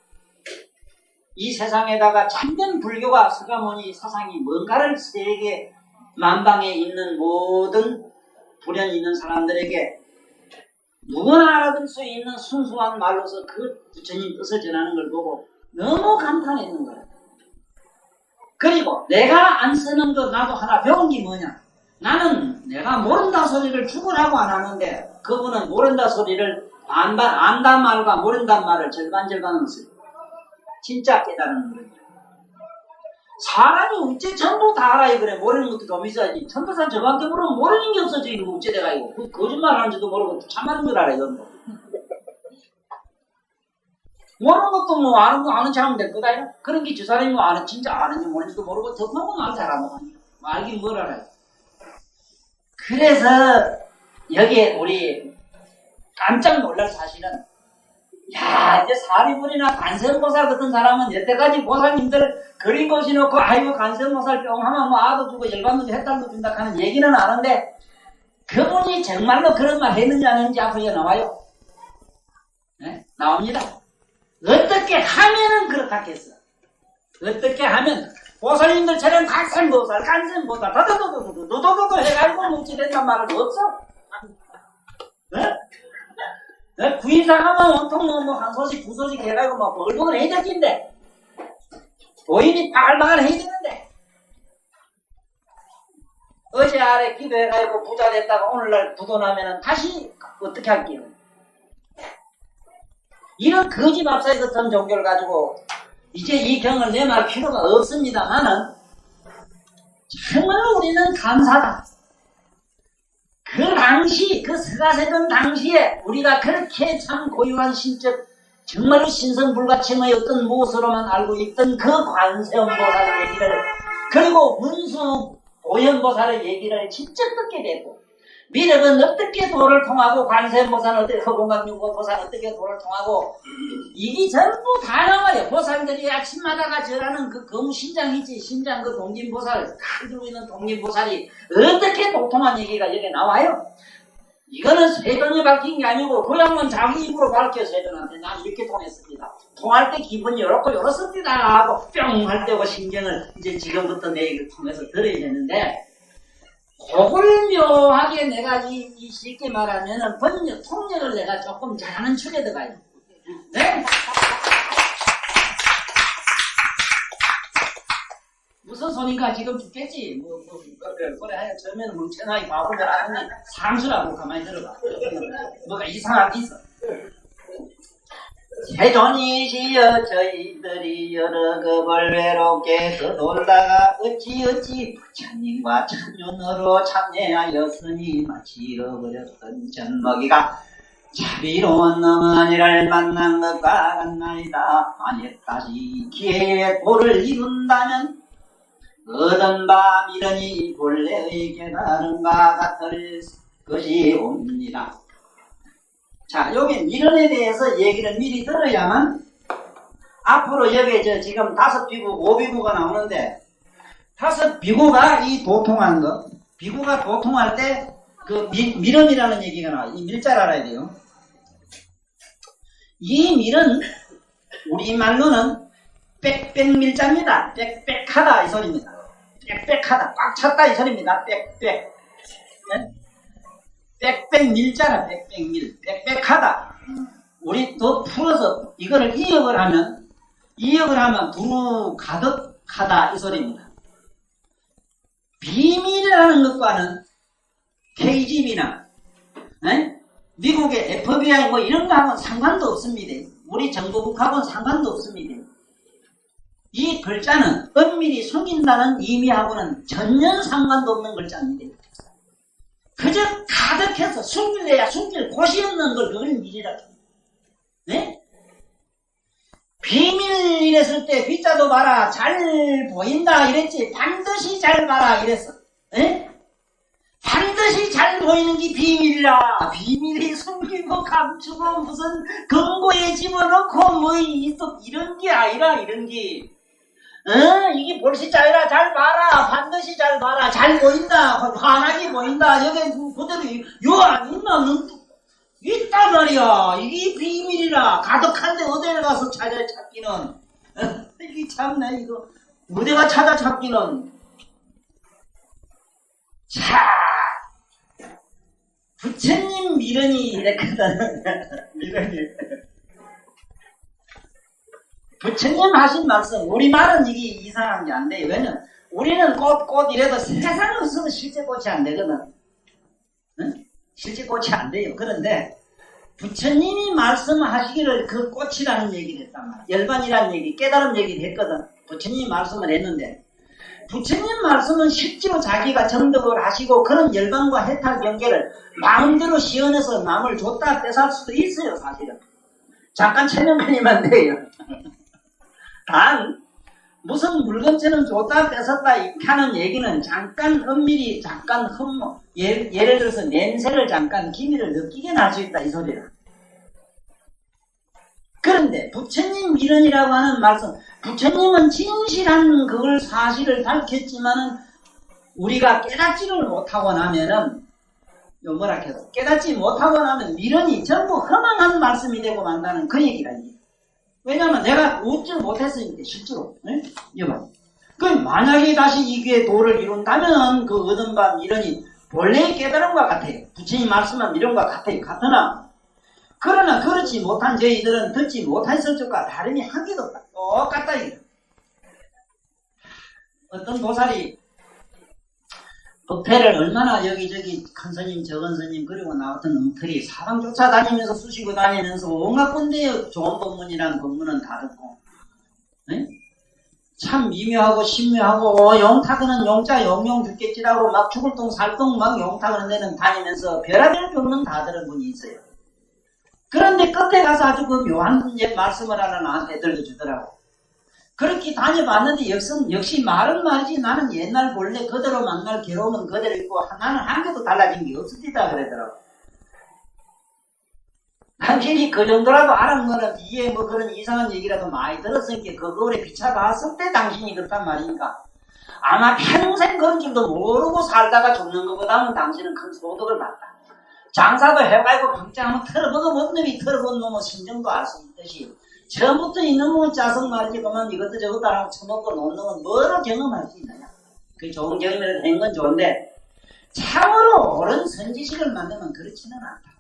이 세상에다가 참된 불교가 서가모니 사상이 뭔가를 세계 만방에 있는 모든 불연 있는 사람들에게 누구나 알아들 수 있는 순수한 말로서 그 부처님 뜻을 전하는 걸 보고 너무 감탄했는 거예요. 그리고 내가 안 쓰는 거 나도 하나 배운 게 뭐냐? 나는 내가 모른다 소리를 죽으라고 안 하는데 그분은 모른다 소리를 안단 말과 모른단 말을 절반절반은 써요. 진짜 깨달은 거예요. 사람이 어째 전부 다 알아야 그래. 모르는 것도 좀 있어야지. 천도산 저밖에 모르면 모르는 게 없어. 지금 어째 내가 이거 거짓말 하는지도 모르고 참말인 줄 알아요. 전부. 모르는 것도 뭐 아는 척하면 될 거다. 그런 게 저 사람이 뭐 진짜 아는지 모르는지도 모르고 덕하고 말 잘하는 거 아니야. 알긴 뭘 알아요. 그래서 여기에 우리 깜짝 놀랄 사실은 야, 이제 사리불이나 간세음보살 같은 사람은 여태까지 보살님들 그린 것이 놓고 아이고 간세음보살 뿅 하면 뭐 아도 주고 열받는지 햇달도 준다 하는 얘기는 아는데 그분이 정말로 그런 말 했는지 안 했는지 앞으로 나와요. 네? 나옵니다. 어떻게 하면은 그렇겠어. 어떻게 하면 보살님들처럼 간세음보살 더더더더더더더더더 해가지고 묵지 된단 말은 없어. 네? 구인상 하면 온통 한 소식, 두 소식 해가지고 막 벌복을 해야 될 텐데, 도인이 바글바글 해야 되는데, 어제 아래 기도해가지고 부자 됐다가 오늘날 부도나면은 다시 어떻게 할게요? 이런 거지밥사이 같은 종교를 가지고, 이제 이 경을 내말 필요가 없습니다만은, 정말로 우리는 감사다. 그 당시, 그 서가세던 당시에 우리가 그렇게 참 고유한 신적, 정말로 신성불가침의 어떤 모습으로만 알고 있던 그 관세음보살의 얘기를, 그리고 문수 보현보살의 얘기를 직접 듣게 됐고, 미륵은 어떻게 도를 통하고, 관세음보살은 어떻게, 허공강유보살 어떻게 도를 통하고, 이게 전부 다 나와요. 보살들이 아침마다가 절하는 그 거무신장이지, 신장 그 동진보살, 다 들고 있는 동진보살이 어떻게 도통한 얘기가 여기 나와요. 이거는 세전이 밝힌 게 아니고 그 양반 자기 입으로 밝혀 세전한테 난 이렇게 통했습니다. 통할 때 기분이 요렇고 요렇습니다 하고 뿅 할 때고 신경을 이제 지금부터 내 얘기를 통해서 들어야 되는데, 그걸 묘하게 내가 이 쉽게 말하면은 번역, 통역을 내가 조금 잘하는 축에 들어가요. 네? 무슨 소리인가 지금 죽겠지? 그래, 하여 처음에는 멍청하게 바보들 하더니 상수라고 가만히 들어봐. 뭐가 이상한 게 있어. 세존이시여 저희들이 여러 급을 외롭게 떠돌다가 어찌 부처님과 천년으로 참여하였으니 마치 잃어버렸던 젖먹이가 자비로운 어머니를 만난 것과 같나이다. 만약 다시 기회에 도를 이룬다면 얻은 바 미련이 본래의 깨달음과 같을 것이 옵니다. 자, 여기 미련에 대해서 얘기를 미리 들어야만 앞으로 여기 지금 5비구, 5비구가 나오는데 5비구가 이 도통하는 거, 비구가 도통할 때 그 미련이라는 얘기가 나와요. 이 밀자를 알아야 돼요. 이 밀은 우리말로는 빽빽밀자입니다. 빽빽하다 이 소리입니다. 빽빽하다, 꽉 찼다 이 소리입니다. 빽빽. 빽빽밀자라, 빽빽밀. 빽빽하다. 우리 더 풀어서 이거를 이역을 하면 두루 가득하다 이 소리입니다. 비밀이라는 것과는 KGB나 미국의 FBI 뭐 이런 거하고는 상관도 없습니다. 우리 정보국하고는 상관도 없습니다. 이 글자는 은밀히 숨긴다는 의미하고는 전혀 상관도 없는 글자입니다. 그저 가득해서 숨길래야 숨길 곳이 없는 걸 그걸 밀이라고 합니다. 네? 비밀 이랬을 때 빗자도 봐라 잘 보인다 이랬지 반드시 잘 봐라 이랬어. 네? 반드시 잘 보이는 게 비밀이라. 비밀이 숨기고 감추고 무슨 금고에 집어넣고 뭐 이런 게 아니라 이런 게 이게 볼시자 아니라 잘 봐라. 반드시 잘 봐라. 잘 보인다. 환하게 보인다. 여기 그대로 요 안 있나? 있단 말이야. 이게 비밀이라. 가득한데 어디를 가서 찾기는. 이게 참네 이거. 어디가 찾기는. 자, 부처님 미련이 이랬거든. 미련이. 부처님 하신 말씀, 우리말은 이게 이상한 게 안 돼요. 왜냐면 우리는 꽃 이래도 세상에 없으면 실제 꽃이 안 되거든. 응? 실제 꽃이 안 돼요. 그런데 부처님이 말씀하시기를 그 꽃이라는 얘기를 했단 말이야. 열반이라는 얘기, 깨달음 얘기를 했거든. 부처님이 말씀을 했는데 부처님 말씀은 실제로 자기가 정덕을 하시고 그런 열반과 해탈 경계를 마음대로 시연해서 남을 줬다 뺏을 수도 있어요. 사실은. 잠깐 체면만이면 돼요. 단 무슨 물건처럼 줬다 뺏었다 하는 얘기는 잠깐 은밀히 잠깐 예를 들어서 냄새를 잠깐 기미를 느끼게 날 수 있다 이 소리라. 그런데 부처님 미련이라고 하는 말씀, 부처님은 진실한 그걸 사실을 밝혔지만은 우리가 깨닫지를 못하고 나면은 뭐라 해서 깨닫지 못하고 나면 미련이 전부 허망한 말씀이 되고 만다는 그 얘기가 있어요. 왜냐하면 내가 웃지 못했으니까 실제로. 여봐. 그 만약에 다시 이게 도를 이룬다면 그 얻은 바 미련이 본래의 깨달음과 같아요. 부처님 말씀은 미련과 같아요. 그러나 그렇지 못한 저희들은 듣지 못했을 적과 다름이 한 개도 없다. 똑같다 이거. 어떤 도살이 법회를 얼마나 여기저기 큰 스님 적은 스님 그리고 나 같은 엉터리 사방 쫓아다니면서 쑤시고 다니면서 온갖 건데 좋은 법문이란 법문은 다 듣고 참 미묘하고 신묘하고 용타그는 용자 용용 죽겠지라고 막 죽을 똥 살똥 막 용타그는 데는 다니면서 별의별 법문 다 들은 분이 있어요. 그런데 끝에 가서 아주 그 묘한 말씀을 하나 나한테 들려주더라고. 그렇게 다녀봤는데 역시 말은 말이지 나는 옛날 본래 그대로 만날 괴로움은 그대로 있고 나는 한 개도 달라진 게 없었다 그러더라고. 당신이 그 정도라도 아는 거는 뒤에 뭐 그런 이상한 얘기라도 많이 들었으니까 그거에 비춰봤을 때 당신이 그렇단 말이니까 아마 평생 그런 줄도 모르고 살다가 죽는 것보다는 당신은 큰 소득을 받다. 장사도 해가지고 평창하면 털어먹어 못 놈이 털어본 놈은 심정도 알 수 있듯이 처음부터 이놈의 짜증 말이지 그만 이것도 저것도 안 하고 처먹고 놓는 건 뭐로 경험할 수 있느냐. 그 좋은 경험이라도 한 건 좋은데 참으로 옳은 선지식을 만들면 그렇지는 않다.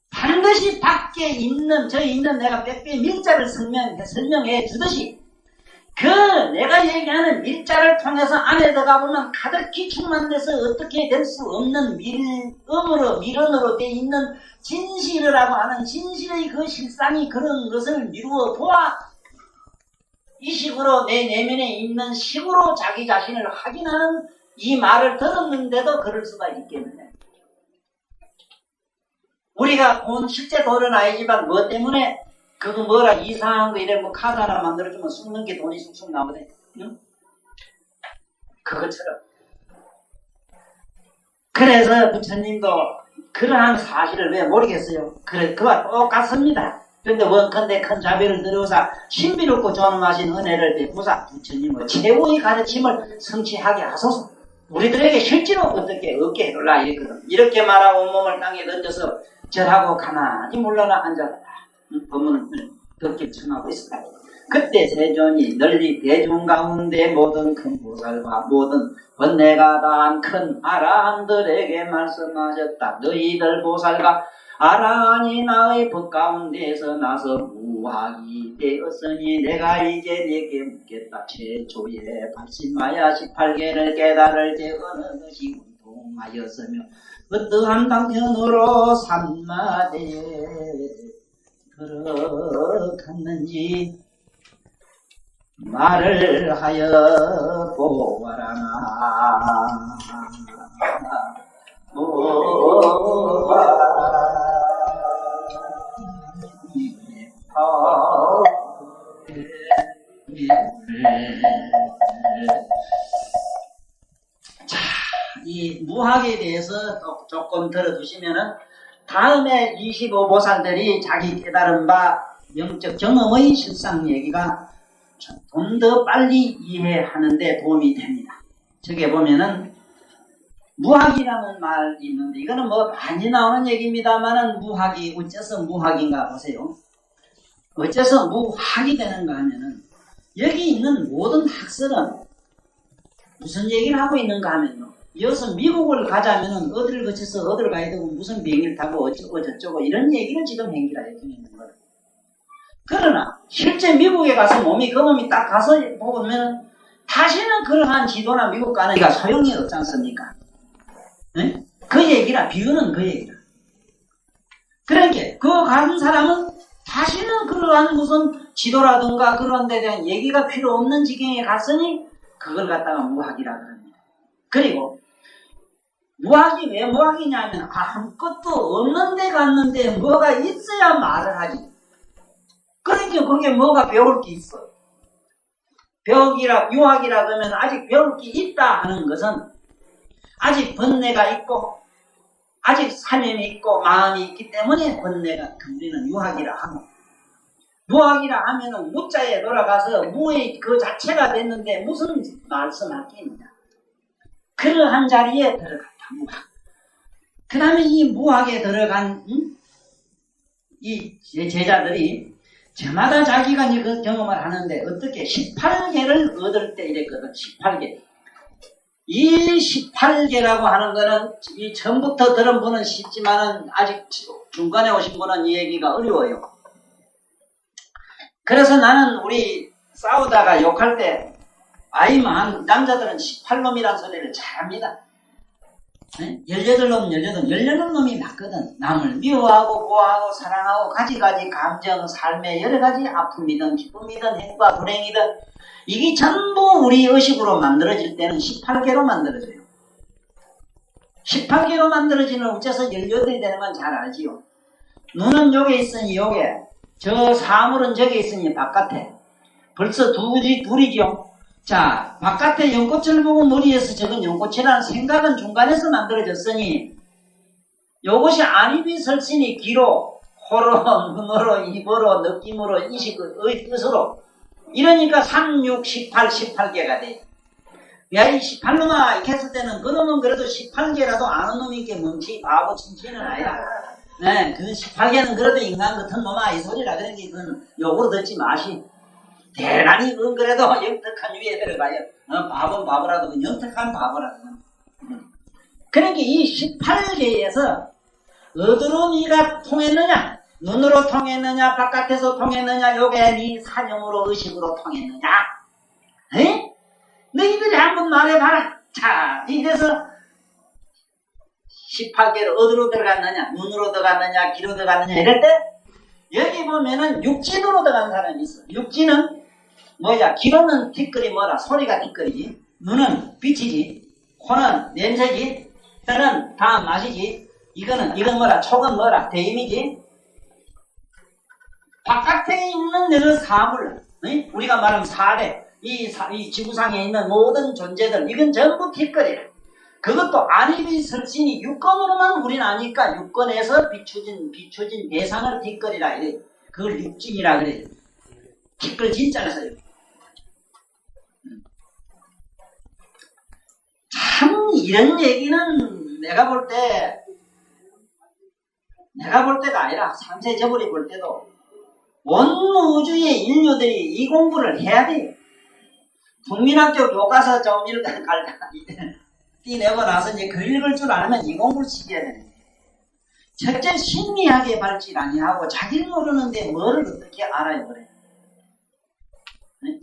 반드시 밖에 있는 내가 빽빽 밀자를 설명해 주듯이 그 내가 얘기하는 밀자를 통해서 안에 들어가보면 가득히 충만돼서 어떻게 될 수 없는 미련으로 돼 있는 진실이라고 하는 진실의 그 실상이 그런 것을 미루어 보아 이 식으로 내 내면에 있는 식으로 자기 자신을 확인하는 이 말을 들었는데도 그럴 수가 있겠느냐. 우리가 본 실제 돈은 아니지만 뭐 때문에 그거 뭐라 이상한 거 이래 뭐 카드 하나 만들어주면 숨는 게 돈이 쑥쑥 나오네. 응? 그것처럼. 그래서 부처님도 그러한 사실을 왜 모르겠어요? 그래, 그와 똑같습니다. 그런데 원컨대 큰 자비를 들여서 신비롭고 존엄하신 은혜를 베푸사 부처님의 최고의 가르침을 성취하게 하소서. 우리들에게 실제로 어떻게 얻게 해달라 이랬거든. 이렇게 말하고 온몸을 땅에 던져서 절하고 가만히 물러나 앉았다. 법문을 그렇게 청하고 있었다. 그때 세존이 널리 대중 가운데 모든 큰 보살과 모든 번뇌가 다한 큰 아라한들에게 말씀하셨다. 너희들 보살과 아라한이 나의 법 가운데에서 나서 무학이 되었으니 내가 이제 네게 묻겠다. 최초의 발심하야 18개를 깨달을 때 어느 것이 운동하였으며 어떠한 방편으로 삼마대에 들어갔는지 말을 하여 보아라나. 자, 이 무학에 대해서 조금 들어두시면은 다음에 25보살들이 자기 깨달은 바 영적 경험의 실상 얘기가 좀 더 빨리 이해하는데 도움이 됩니다. 저게 보면은 무학이라는 말이 있는데 이거는 뭐 많이 나오는 얘기입니다만은 무학이 어째서 무학인가 보세요. 어째서 무학이 되는가 하면은 여기 있는 모든 학설은 무슨 얘기를 하고 있는가 하면요. 이어서 미국을 가자면은 어디를 거쳐서 어디를 가야 되고 무슨 비행기를 타고 어쩌고 저쩌고 이런 얘기를 지금 행기라 해주고 있는 거예요. 그러나 실제 미국에 가서 그 몸이 딱 가서 보면 다시는 그러한 지도나 미국 가는 게 소용이 없지 않습니까? 네? 그 얘기라, 비유는 그 얘기라. 그러니까 그 가는 사람은 다시는 그러한 무슨 지도라든가 그런 데 대한 얘기가 필요 없는 지경에 갔으니 그걸 갖다가 무학이라 그럽니다. 그리고 무학이 왜 무학이냐면 아무것도 없는 데 갔는데 뭐가 있어야 말을 하지. 그러니까 거기에 뭐가 배울 게 있어. 유학이라 그러면 아직 배울 게 있다 하는 것은 아직 번뇌가 있고 아직 사념이 있고 마음이 있기 때문에 번뇌가 우리는 유학이라 하고, 무학이라 하면은 무자에 돌아가서 무의 그 자체가 됐는데 무슨 말씀할 게 있냐. 그러한 자리에 들어갔다 무학. 그 다음에 이 무학에 들어간 이 제자들이 저마다 자기가 그 경험을 하는데 어떻게 18개를 얻을 때 이랬거든. 18개. 이 18개라고 하는 거는 이 처음부터 들은 분은 쉽지만은 아직 중간에 오신 분은 이 얘기가 어려워요. 그래서 나는 우리 싸우다가 욕할 때 남자들은 18놈이라는 소리를 잘합니다. 18놈, 18놈이 맞거든. 남을 미워하고 보호하고 사랑하고 가지가지 감정, 삶의 여러가지 아픔이든 기쁨이든 행복과 불행이든 이게 전부 우리 의식으로 만들어질 때는 18개로 만들어져요. 18개로 만들어지는 어째서 18이 되는 건 잘 알지요. 눈은 여기 있으니 여기, 저 사물은 저기 있으니 바깥에. 벌써 둘이죠. 자, 바깥에 연꽃을 보고 머리에서 적은 연꽃이라는 생각은 중간에서 만들어졌으니 요것이 안입이 설신이 귀로, 코로, 눈으로, 입으로, 느낌으로, 인식의 뜻으로 이러니까 3, 6, 18, 18개가 돼. 야, 이 18놈아 이렇게 했을 때는 그놈은 그래도 18개라도 아는 놈이 게 뭉치 바보 친치는 아니라 네, 그 18개는 그래도 인간 같은 놈아 이 소리라. 그러니까 그건 욕으로 듣지 마시. 대단히 그건 그래도 영특한 위에 들어가요. 바보는 바보라도 영특한 바보라도. 그러니까 이 18개에서 어디로 네가 통했느냐? 눈으로 통했느냐? 바깥에서 통했느냐? 요게 네 사념으로 의식으로 통했느냐? 에? 너희들이 한번 말해봐라. 자, 이래서 18개를 어디로 들어갔느냐? 눈으로 들어갔느냐? 귀로 들어갔느냐? 이럴 때 여기 보면은 육진으로 들어간 사람이 있어. 육진은 뭐야? 귀로는 뒷거리 뭐라? 소리가 뒷거리지. 눈은 빛이지. 코는 냄새지. 혀는 다 맛이지. 이건 뭐라? 촉은 뭐라? 대임이지. 바깥에 있는 여러 사물, 우리가 말하면 사대, 이 지구상에 있는 모든 존재들, 이건 전부 뒷거리야. 그것도 안입이 설신이 육건으로만 우리는 아니까 육건에서 비추진 대상을 뒷걸이라 이래. 그걸 육진이라 그래. 뒷걸 진짜를 써요. 참 이런 얘기는 내가 볼 때가 아니라 삼세저버리 볼 때도 온 우주의 인류들이 이 공부를 해야 돼요. 국민학교 교과서 좀 띠내고 나서 이제 글 읽을 줄 알면 이 공부를 시켜야 되는 거예요. 첫째 심리학에 발질 아니하고 자기를 모르는데 뭐를 어떻게 알아요 그래.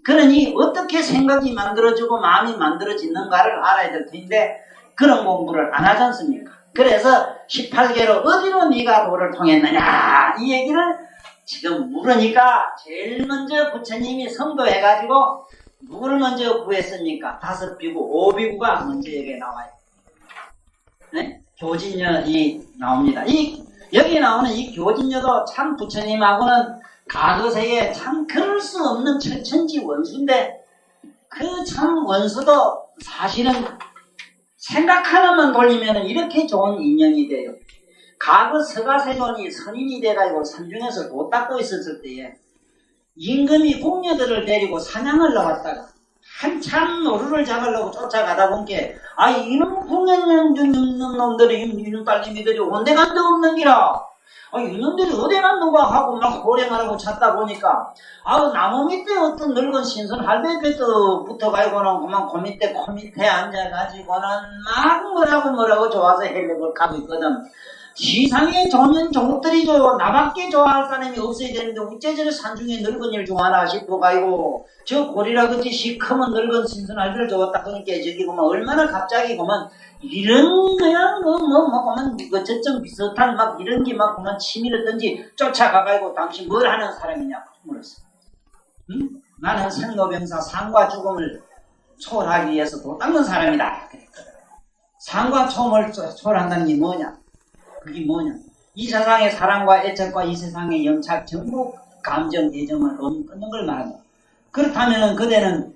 그러니 어떻게 생각이 만들어지고 마음이 만들어지는가를 알아야 될 텐데 그런 공부를 안 하지 않습니까? 그래서 18개로 어디로 네가 도를 통했느냐 이 얘기를 지금 물으니까 제일 먼저 부처님이 성도해가지고 누구를 먼저 구했습니까? 5비구, 5비구가 먼저 여기에 나와요. 네? 교진녀이 나옵니다. 여기 나오는 이 교진녀도 참 부처님하고는 과거세에 참 그럴 수 없는 천지 원수인데 그 참 원수도 사실은 생각 하나만 돌리면 이렇게 좋은 인연이 돼요. 과거 서가세존이 선인이 돼가지고 산중에서 도 닦고 있었을 때에 임금이 궁녀들을 데리고 사냥을 나왔다가 한참 노루를 잡으려고 쫓아가다 보니까 이놈 궁녀놈들이 이놈 딸내미들이 온데 간데 없는 기라 이놈들이 어디 갔는가 하고 막 고령하라고 찾다 보니까 나무 밑에 어떤 늙은 신선 할배배도 붙어가지고는 그만 그 밑에 앉아가지고는 막 뭐라고 좋아서 헬력을 가고 있거든. 시상에 좋은 종들이 나밖에 좋아할 사람이 없어야 되는데 어째 저 산중에 늙은이를 좋아하나 싶어가지고 저 고리라 그치 시커먼 늙은 신선할배를 좋았다 그러니까 저기 그만 얼마나 갑자기 그만 이런 그냥 그만 저점 비슷한 막 이런 게 막 그만 치밀었던지 쫓아가가지고 당신 뭘 하는 사람이냐 물었어. 응? 나는 생로병사 상과 죽음을 초월하기 위해서 도 닦는 사람이다. 상과 초음을 초월한다는 게 뭐냐? 그게 뭐냐? 이 세상의 사랑과 애착과 이 세상의 영착 전부 감정 대정을 끊는 걸 말한다. 그렇다면은 그대는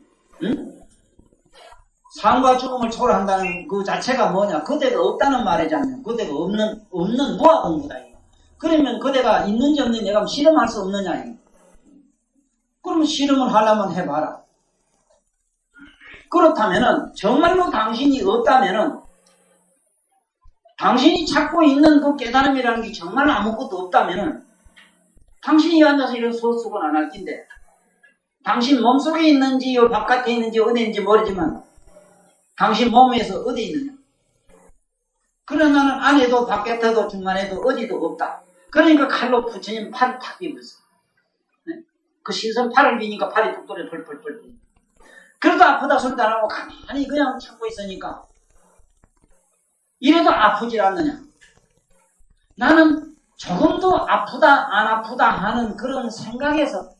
삶과 죽음을 초월한다는 그 자체가 뭐냐? 그대가 없다는 말이지 않냐? 그대가 없는 무아 공부다. 그러면 그대가 있는지 없는지 내가 실험할 수 없느냐? 그러면 실험을 하려면 해봐라. 그렇다면은 정말로 당신이 없다면은 당신이 찾고 있는 그 깨달음이라는 게 정말 아무것도 없다면은 당신이 앉아서 이런 수업은 안 할 텐데 당신 몸속에 있는지 요 바깥에 있는지 어디 있는지 모르지만 당신 몸에서 어디 있느냐? 그러나는 안에도 바깥에도 중간에도 어디도 없다. 그러니까 칼로 부처님 팔을 탁 비었어. 네? 그 신선 팔을 비니까 팔이 뚝뚝해 펄펄펄. 그래도 아프다 소리도 안 하고 가만히 그냥 참고 있으니까 이래도 아프질 않느냐? 나는 조금도 아프다 안 아프다 하는 그런 생각에서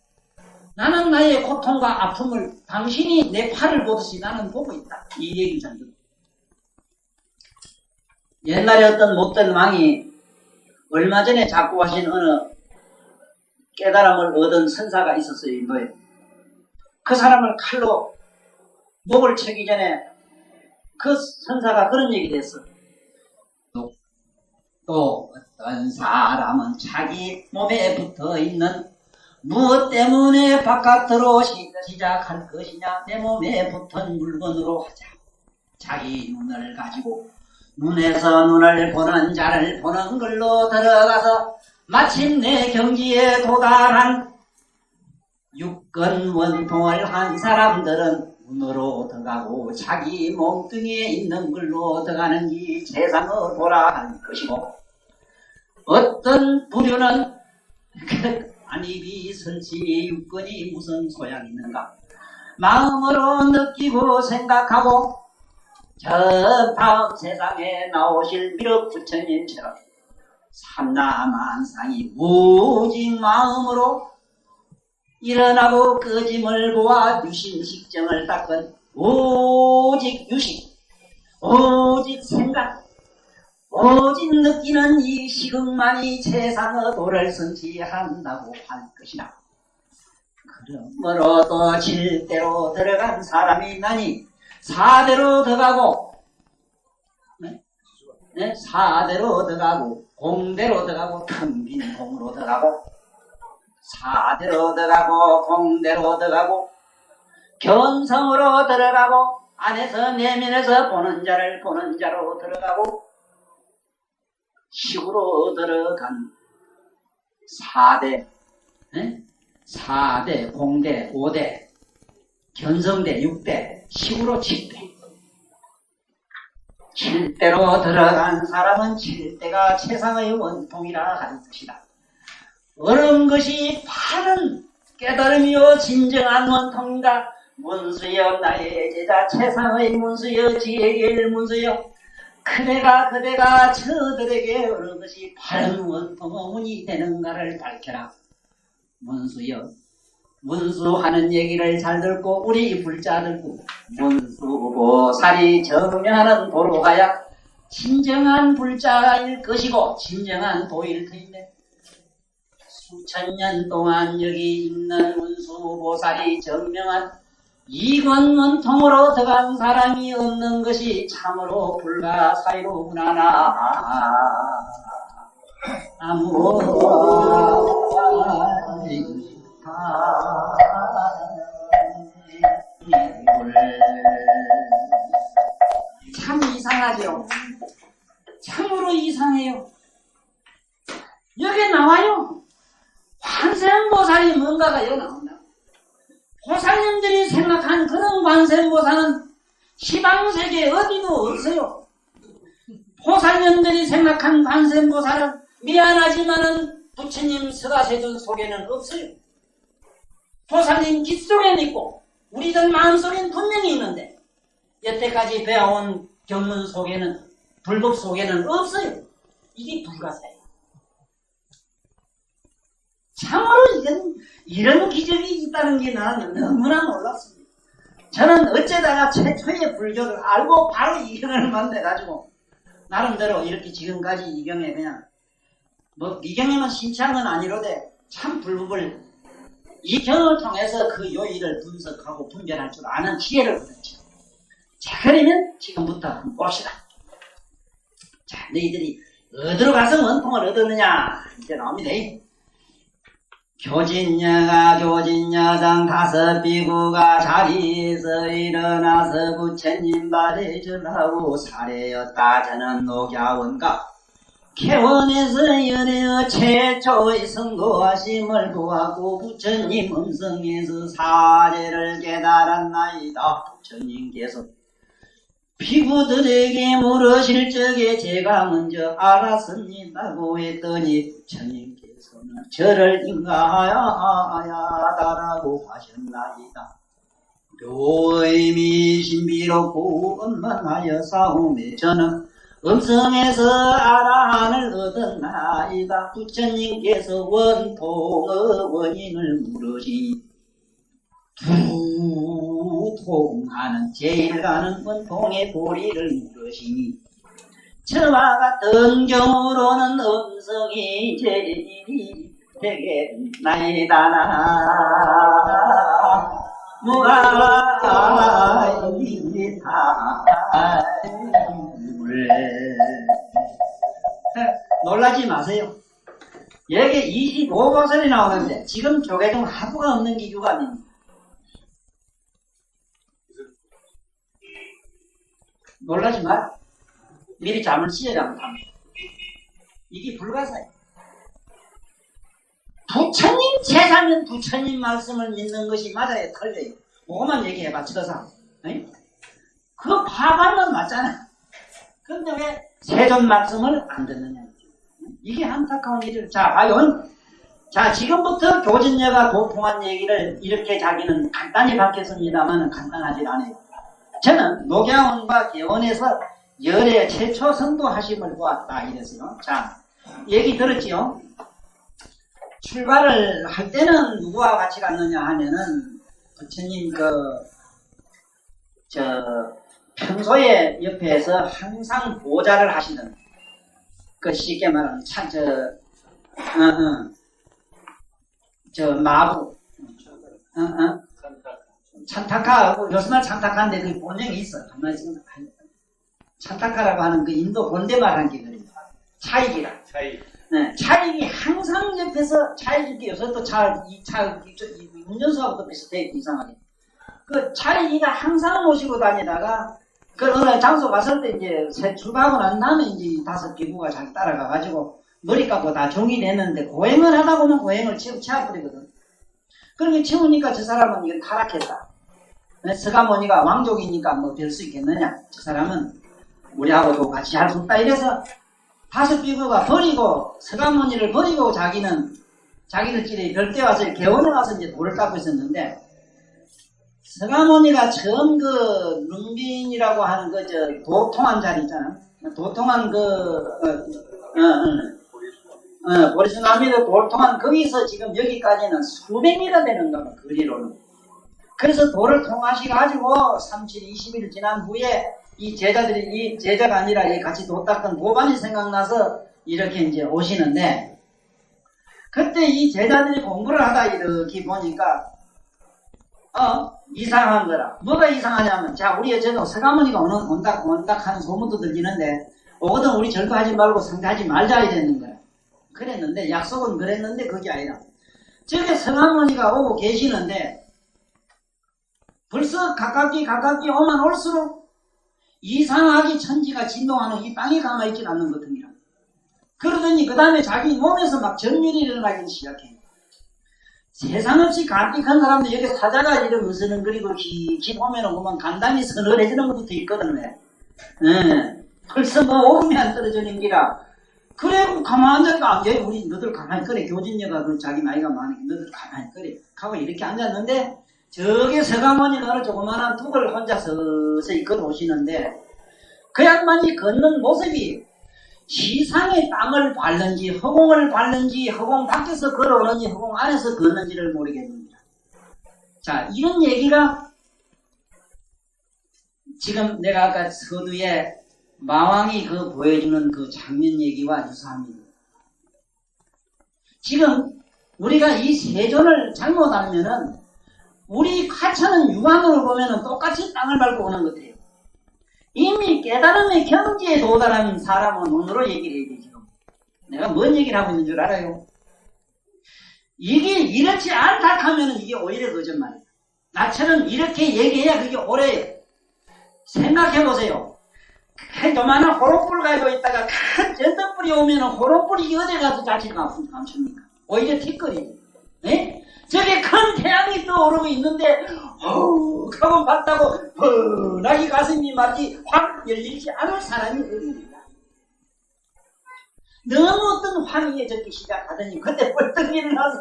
나는 나의 고통과 아픔을 당신이 내 팔을 보듯이 나는 보고 있다. 이 얘기를 잘 들어. 옛날에 어떤 못된 왕이 얼마 전에 작고하신 어느 깨달음을 얻은 선사가 있었어요. 인도에. 그 사람을 칼로 목을 쳐기 전에 그 선사가 그런 얘기를 했어. 또 어떤 사람은 자기 몸에 붙어있는 무엇 때문에 바깥으로 시작할 것이냐 내 몸에 붙은 물건으로 하자. 자기 눈을 가지고 눈에서 눈을 보는 자를 보는 걸로 들어가서 마침내 경지에 도달한 육건 원통을 한 사람들은 눈으로 들어가고 자기 몸뚱이에 있는 걸로 들어가는 이 세상으로 돌아갈 것이고 어떤 부류는 안입이 설치 육건이 무슨 소양이 있는가 마음으로 느끼고 생각하고 저 다음 세상에 나오실 미륵 부처님처럼 삼라만상이 오직 마음으로 일어나고 꺼짐을 보아 유심식정을 닦은 오직 유심 오직 생각 오직 느끼는 이 시각만이 세상의 도를 성취한다고 할 것이다. 그러므로 또 7대로 들어간 사람이 나니 4대로 더 가고 네? 사대로 들어가고 공대로 들어가고 텅 빈 공으로 들어가고 사대로 들어가고 공대로 들어가고 견성으로 들어가고 안에서 내면에서 보는 자를 보는 자로 들어가고 식으로 들어간 4대 4대 공대 5대 견성대 6대 식으로 7대 7대로 들어간 사람은 7대가 최상의 원통이라 하는 것이다. 어느 것이 바른 깨달음이요 진정한 원통이다. 문수여 나의 제자 최상의 문수여 지혜길 문수여 그대가 저들에게 어느 것이 바른 원통문이 되는가를 밝혀라. 문수여 문수하는 얘기를 잘 듣고 우리 불자 듣고 문수보살이 정면하는 도로 가야 진정한 불자일 것이고 진정한 도일 터인데 수천 년 동안 여기 있는 문수보살이 정명한 이권원통으로 들어간 사람이 없는 것이 참으로 불가사의로구나. 참 이상하죠. 참으로 이상해요. 여기 나와요. 관세음보살이 뭔가가 여기 나온다. 보살님들이 생각한 그런 관세음보살은 시방세계 어디도 없어요. 보살님들이 생각한 관세음보살은 미안하지만은 부처님 서가세존 속에는 없어요. 보살님 깃속에는 있고 우리들 마음속에는 분명히 있는데 여태까지 배워온 경문 속에는 불법 속에는 없어요. 이게 불가사예요. 참으로 이런 기적이 있다는 게 나는 너무나 놀랐습니다. 저는 어쩌다가 최초의 불교를 알고 바로 이경을 만나가지고 나름대로 이렇게 지금까지 이경에 그냥 뭐 이경에만 신취한 건 아니로되 참 불법을 이 경을 통해서 그 요의를 분석하고 분별할 줄 아는 지혜를 얻었죠. 자, 그러면 지금부터 한번 봅시다. 자, 너희들이 어디로 가서 원통을 얻었느냐 이제 나옵니다. 교진여당 5 비구가 자리에서 일어나서 부처님 발에 절하고 사례였다. 저는 녹야원가 개원에서 연애의 최초의 성도하심을 구하고 부처님 음성에서 사례를 깨달았나이다. 부처님께서 비구들에게 물으실 적에 제가 먼저 알았습니다고 했더니 부처님께서는 저를 인가하야다라고 하셨나이다. 묘의미 신비롭고 원만하여 싸움에 저는 음성에서 아라한을 얻었나이다. 부처님께서 원통의 원인을 물으시니 두통하는 제일가는 원통의 보리를 물으시니 저와 같은 경우로는 음성이 제일이 되겠나이다. 무아이다. 놀라지 마세요. 여기 25번설이 나오는데 지금 조계종 하부가 없는 기주가 아닙니다. 놀라지 마. 미리 잠을 씌어라면 합니다. 이게 불가사예요. 부처님 제사면 부처님 말씀을 믿는 것이 맞아요. 틀려요. 그것만 얘기해봐. 지도상. 그 파반은 맞잖아. 그런데 왜 세존 말씀을 안 듣느냐. 이게 안타까운 일이에요. 자, 과연 자, 지금부터 교진녀가 도통한 얘기를 이렇게 자기는 간단히 밝혔습니다만 간단하지 않아요. 저는 녹야원과 개원에서 열의 최초 선도하심을 보았다 이랬어요. 자, 얘기 들었지요? 출발을 할 때는 누구와 같이 갔느냐 하면은 부처님 평소에 옆에서 항상 보좌를 하시던 쉽게 말하면 마부 찬타카하고 요즘은 찬타카인데 그 본명이 있어. 가만히 있으면 차타카라고 하는 그 인도 본대말 한 게 그래요. 차익이라. 네, 차익이 항상 옆에서 차익이 요새 또 운전수하고도 비슷해 이상하게. 그 차익이가 항상 모시고 다니다가 그 어느 장소 갔을 때 이제 출발하고 난 다음에 이제 5 비구가 자기 따라가가지고 머리 깎고 다 종이됐는데 고행을 하다 보면 고행을 채워버리거든. 그렇게 채우니까 저 사람은 이건 타락했다. 서가모니가 왕족이니까 뭐 별 수 있겠느냐. 저 사람은 우리하고도 같이 할 수 없다. 이래서 5 비구가 버리고 서가모니를 버리고 자기들끼리 별대 와서 개원에 와서 이제 돌을 깎고 있었는데 서가모니가 처음 그 룽빈이라고 하는 그 도통한 자리 있잖아. 도통한 보리수나미도 도통한 거기서 지금 여기까지는 수백 미가 되는가 봐, 거리로는. 그래서 돌을 통하셔가지고 37, 20일 지난 후에 이 제자가 아니라 이 같이 도 닦은 도반이 생각나서 이렇게 이제 오시는데, 그때 이 제자들이 공부를 하다 이렇게 보니까, 이상한 거라. 뭐가 이상하냐면, 자, 우리의 저도 서가모니가 온다 하는 소문도 들리는데, 오거든 우리 절거하지 말고 상대하지 말자 이랬는 거야. 그랬는데, 약속은 그랬는데, 그게 아니라. 저게 서가모니가 오고 계시는데, 벌써 가깝게 오면 올수록 이상하게 천지가 진동하는 이 땅에 가만히 있지 않는 것 같으니라. 그러더니 그 다음에 자기 몸에서 막 전율이 일어나기 시작해. 세상 없이 가뜩한 사람들 여기 사자가 이런 으스렁거리고 기 보면은 보면 간단히 서늘해지는 것부터 있거든. 왜? 벌써 뭐 오금이 안 떨어지는 기라. 그래 가만히 앉아가 우리 너들 가만히 그래. 교진녀가 그 자기 나이가 많으니까 너들 가만히 그래 하고 이렇게 앉았는데, 저게 서가모니가 어느 조그마한 둑을 혼자 서서히 걸어오시는데, 그 양반이 걷는 모습이 시상의 땅을 밟는지 허공을 밟는지 허공 밖에서 걸어오는지 허공 안에서 걷는지를 모르겠습니다. 자, 이런 얘기가 지금 내가 아까 서두에 마왕이 그 보여주는 그 장면 얘기와 유사합니다. 지금 우리가 이 세존을 잘못 알면은 우리 가차는 육안으로 보면은 똑같이 땅을 밟고 오는 것 같아요. 이미 깨달음의 경지에 도달한 사람은 눈으로 얘기를 해야 되죠. 내가 뭔 얘기를 하고 있는 줄 알아요? 이게 이렇지 않다 하면은 이게 오히려 거짓말이에요. 나처럼 이렇게 얘기해야 그게 오래요. 생각해보세요. 조만한 호롱불 가지고 있다가 큰 전등불이 오면은 호롱불이 어디 가서 자취가 감춥니까? 오히려 티끌이에요. 네? 저게 큰 태양이 떠오르고 있는데 하고 봤다고 뻔하게 가슴이 말지 확 열리지 않을 사람이 어디입니까? 너무 어떤 환희에 적기 시작하더니 그때 벌떡 일어나서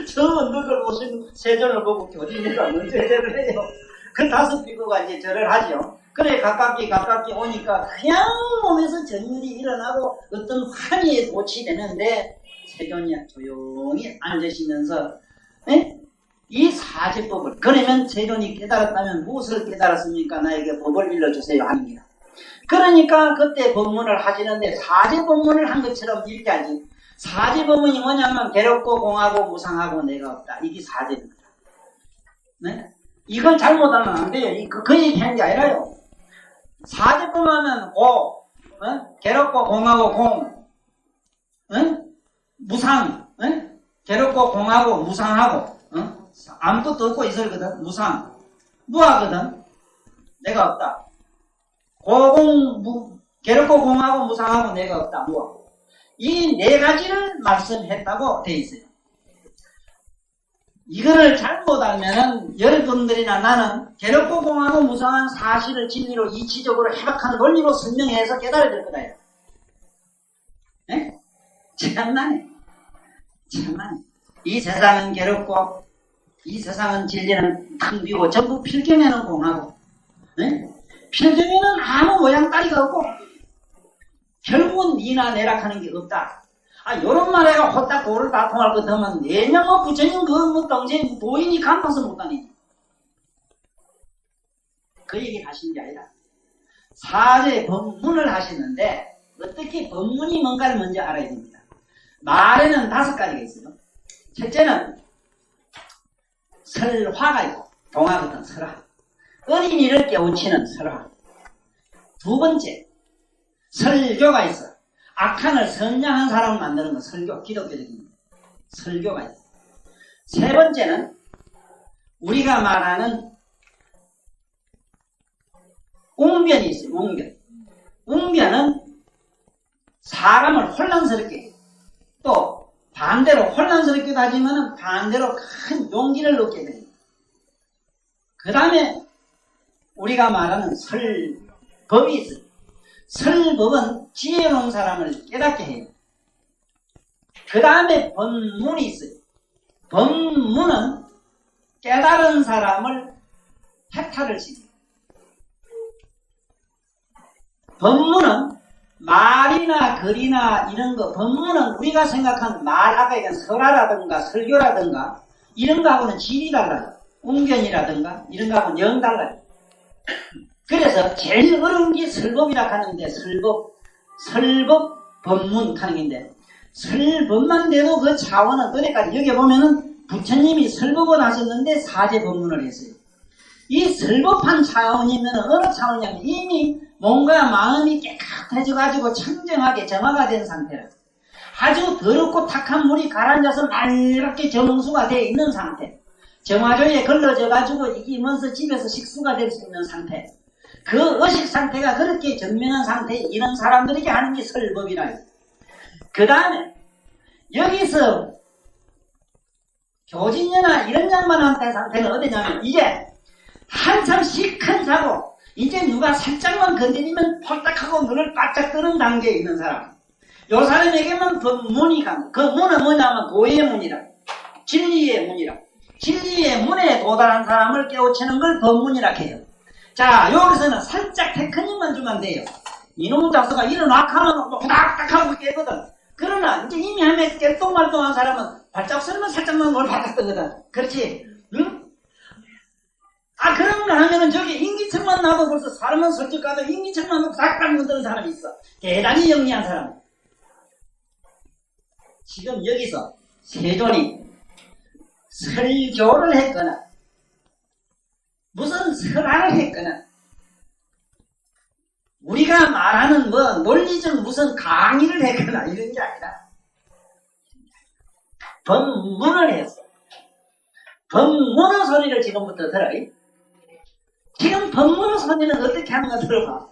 저 언덕을 오신 세존을 보고 교진이가 먼저 제대를 해요. 그 5 비구가 이제 절을 하죠. 그래 가깝게 오니까 그냥 몸에서 전율이 일어나고 어떤 환희에 도취되는데 세존이 조용히 앉으시면서 이 사제법을, 그러면 세존이 깨달았다면 무엇을 깨달았습니까? 나에게 법을 일러주세요 하는 거야. 그러니까 그때 법문을 하시는데 사제법문을 한 것처럼 읽어야지. 사제법문이 뭐냐면 괴롭고 공하고 무상하고 내가 없다. 이게 사제입니다. 네? 이걸 잘못하면 안 돼요. 그 얘기하는 게 아니라요. 사제법 하면 괴롭고 공하고 공, 무상, 괴롭고 공하고 무상하고, 아무것도 없고 있을거든. 무상, 무하거든. 내가 없다. 괴롭고 공하고 무상하고 내가 없다. 무하. 이 4가지를 말씀했다고 돼 있어요. 이거를 잘못 알면은 여러분들이나 나는 괴롭고 공하고 무상한 사실을 진리로 이치적으로 해박한 논리로 설명해서 깨달아야 될 거다. 네? 참나네. 이 세상은 괴롭고 이 세상은 진리는 텅비고 전부 필경에는 공하고, 네? 필경에는 아무 모양 따리가 없고 결국은 니나 내락 하는 게 없다. 요런 말에가 호딱 도를 다 통할 것 같으면 내년 부처님 덩제 도인이 간파서 못 다니지. 그 얘기를 하시는 게 아니라 사제 법문을 하시는데 어떻게 법문이 뭔가를 먼저 알아야 됩니다. 말에는 5가지가 있어요. 첫째는 설화가 있고 동화 같은 설화, 어린이를 깨우치는 설화. 2번째 설교가 있어. 악한을 선량한 사람을 만드는 건 설교, 기독교적인 설교가 있어. 세 번째는 우리가 말하는 웅변이 있어요. 웅변. 웅변은 사람을 혼란스럽게, 또 반대로 혼란스럽게 하지만 반대로 큰 용기를 얻게 됩니다. 그 다음에 우리가 말하는 설법이 있어요. 설법은 지혜로운 사람을 깨닫게 해요. 그 다음에 법문이 있어요. 법문은 깨달은 사람을 해탈을 시켜요. 법문은 말이나 글이나 이런 거, 법문은 우리가 생각한 말, 아까 얘기한 설화라든가 설교라든가 이런 거하고는 질이 달라요. 웅변이라든가 이런 거하고는 영 달라요. 그래서 제일 어려운 게 설법이라 하는데, 설법 법문 하는 건데, 설법만 돼도 그 차원은 어디까지, 여기 보면은 부처님이 설법을 하셨는데 사제 법문을 했어요. 이 설법한 차원이면 어느 차원이냐면 이미 몸과 마음이 깨끗해져가지고 청정하게 정화가 된 상태라. 아주 더럽고 탁한 물이 가라앉아서 맑게 정수가 되어 있는 상태. 정화조에 걸러져가지고 이기면서 집에서 식수가 될 수 있는 상태. 그 의식 상태가 그렇게 전면한 상태, 이런 사람들에게 하는 게 설법이라. 그 다음에 여기서 교진녀나 이런 양반한테 상태는 어디냐면, 이제 한참 시큰 자고 이제 누가 살짝만 건드리면 폴딱하고 눈을 바짝 뜨는 단계에 있는 사람, 요 사람에게만 법문이 가는, 그 문은 뭐냐면 도의 문이라, 진리의 문이라. 진리의 문에 도달한 사람을 깨우치는 걸 법문이라 해요. 자, 여기서는 살짝 테크닉만 주면 돼요. 이놈 작서가 일어나 하면 후닥닥하고 깨거든. 그러나 이제 이미 하면 깰똥말똥한 사람은 발작소리만 살짝만 뭘 바짝 뜨거든. 그렇지? 응? 아, 그런 거 하면은 저기 인기척만 나도 벌써 사람은 솔직하도 인기척만 나도 싹딱 묻는 사람이 있어. 대단히 영리한 사람. 지금 여기서 세존이 설교를 했거나 무슨 설화를 했거나 우리가 말하는 뭐 논리적 무슨 강의를 했거나 이런 게 아니라 법문을 했어. 법문의 소리를 지금부터 들어요. 지금 법문의 소리는 어떻게 하는가 들어봐.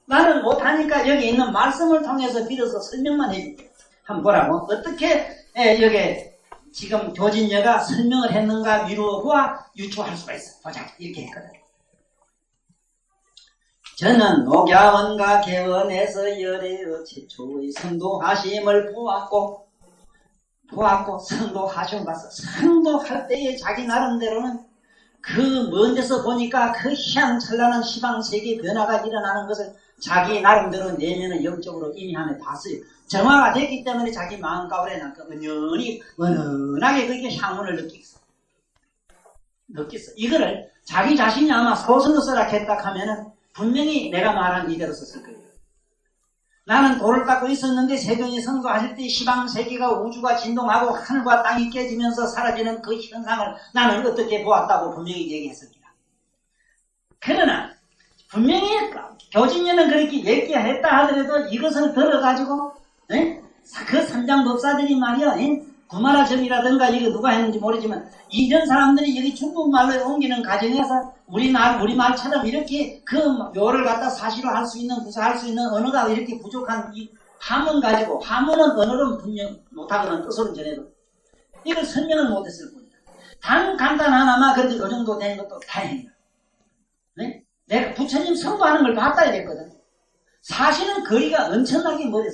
나는 못하니까 여기 있는 말씀을 통해서 빌어서 설명만 해줄게. 한번 보라고. 어떻게 여기 지금 교진녀가 설명을 했는가 미루어보아 유추할 수가 있어. 보자. 이렇게 했거든. 저는 녹야원과 개원에서 열애의 최초의 성도하심을 보았고 성도하심을 봤어. 성도할 때에 자기 나름대로는 그 먼 데서 보니까 그 희한찬란한 시방세계 변화가 일어나는 것을 자기 나름대로 내면은 영적으로 이미 안에 봤어요. 정화가 됐기 때문에 자기 마음 가운데 은은하게 그렇게 향문을 느꼈어. 이거를 자기 자신이 아마 소설로 써라 했다 하면은 분명히 내가 말한 이대로 썼을 거예요. 나는 돌을 닦고 있었는데 세종이 성도하실 때 시방세계가 우주가 진동하고 하늘과 땅이 깨지면서 사라지는 그 현상을 나는 어떻게 보았다고 분명히 얘기했습니다. 그러나 분명히 교진녀는 그렇게 얘기했다 하더라도 이것을 들어가지고 그 삼장법사들이 말이야, 구마라점이라든가 이거 누가 했는지 모르지만 이런 사람들이 여기 중국말로 옮기는 과정에서 우리 말처럼 이렇게 그 묘를 갖다 사실로 할 수 있는, 구사할 수 있는 언어가 이렇게 부족한 이 함은 가지고, 함은 언어로 분명 못하거나 뜻으로 전해도 이걸 설명을 못했을 뿐이야. 단 간단 하나만 그래도 이 정도 되는 것도 다행이야. 내가 부처님 성도하는 걸 봤다 이랬거든. 사실은 거리가 엄청나게 멀었어.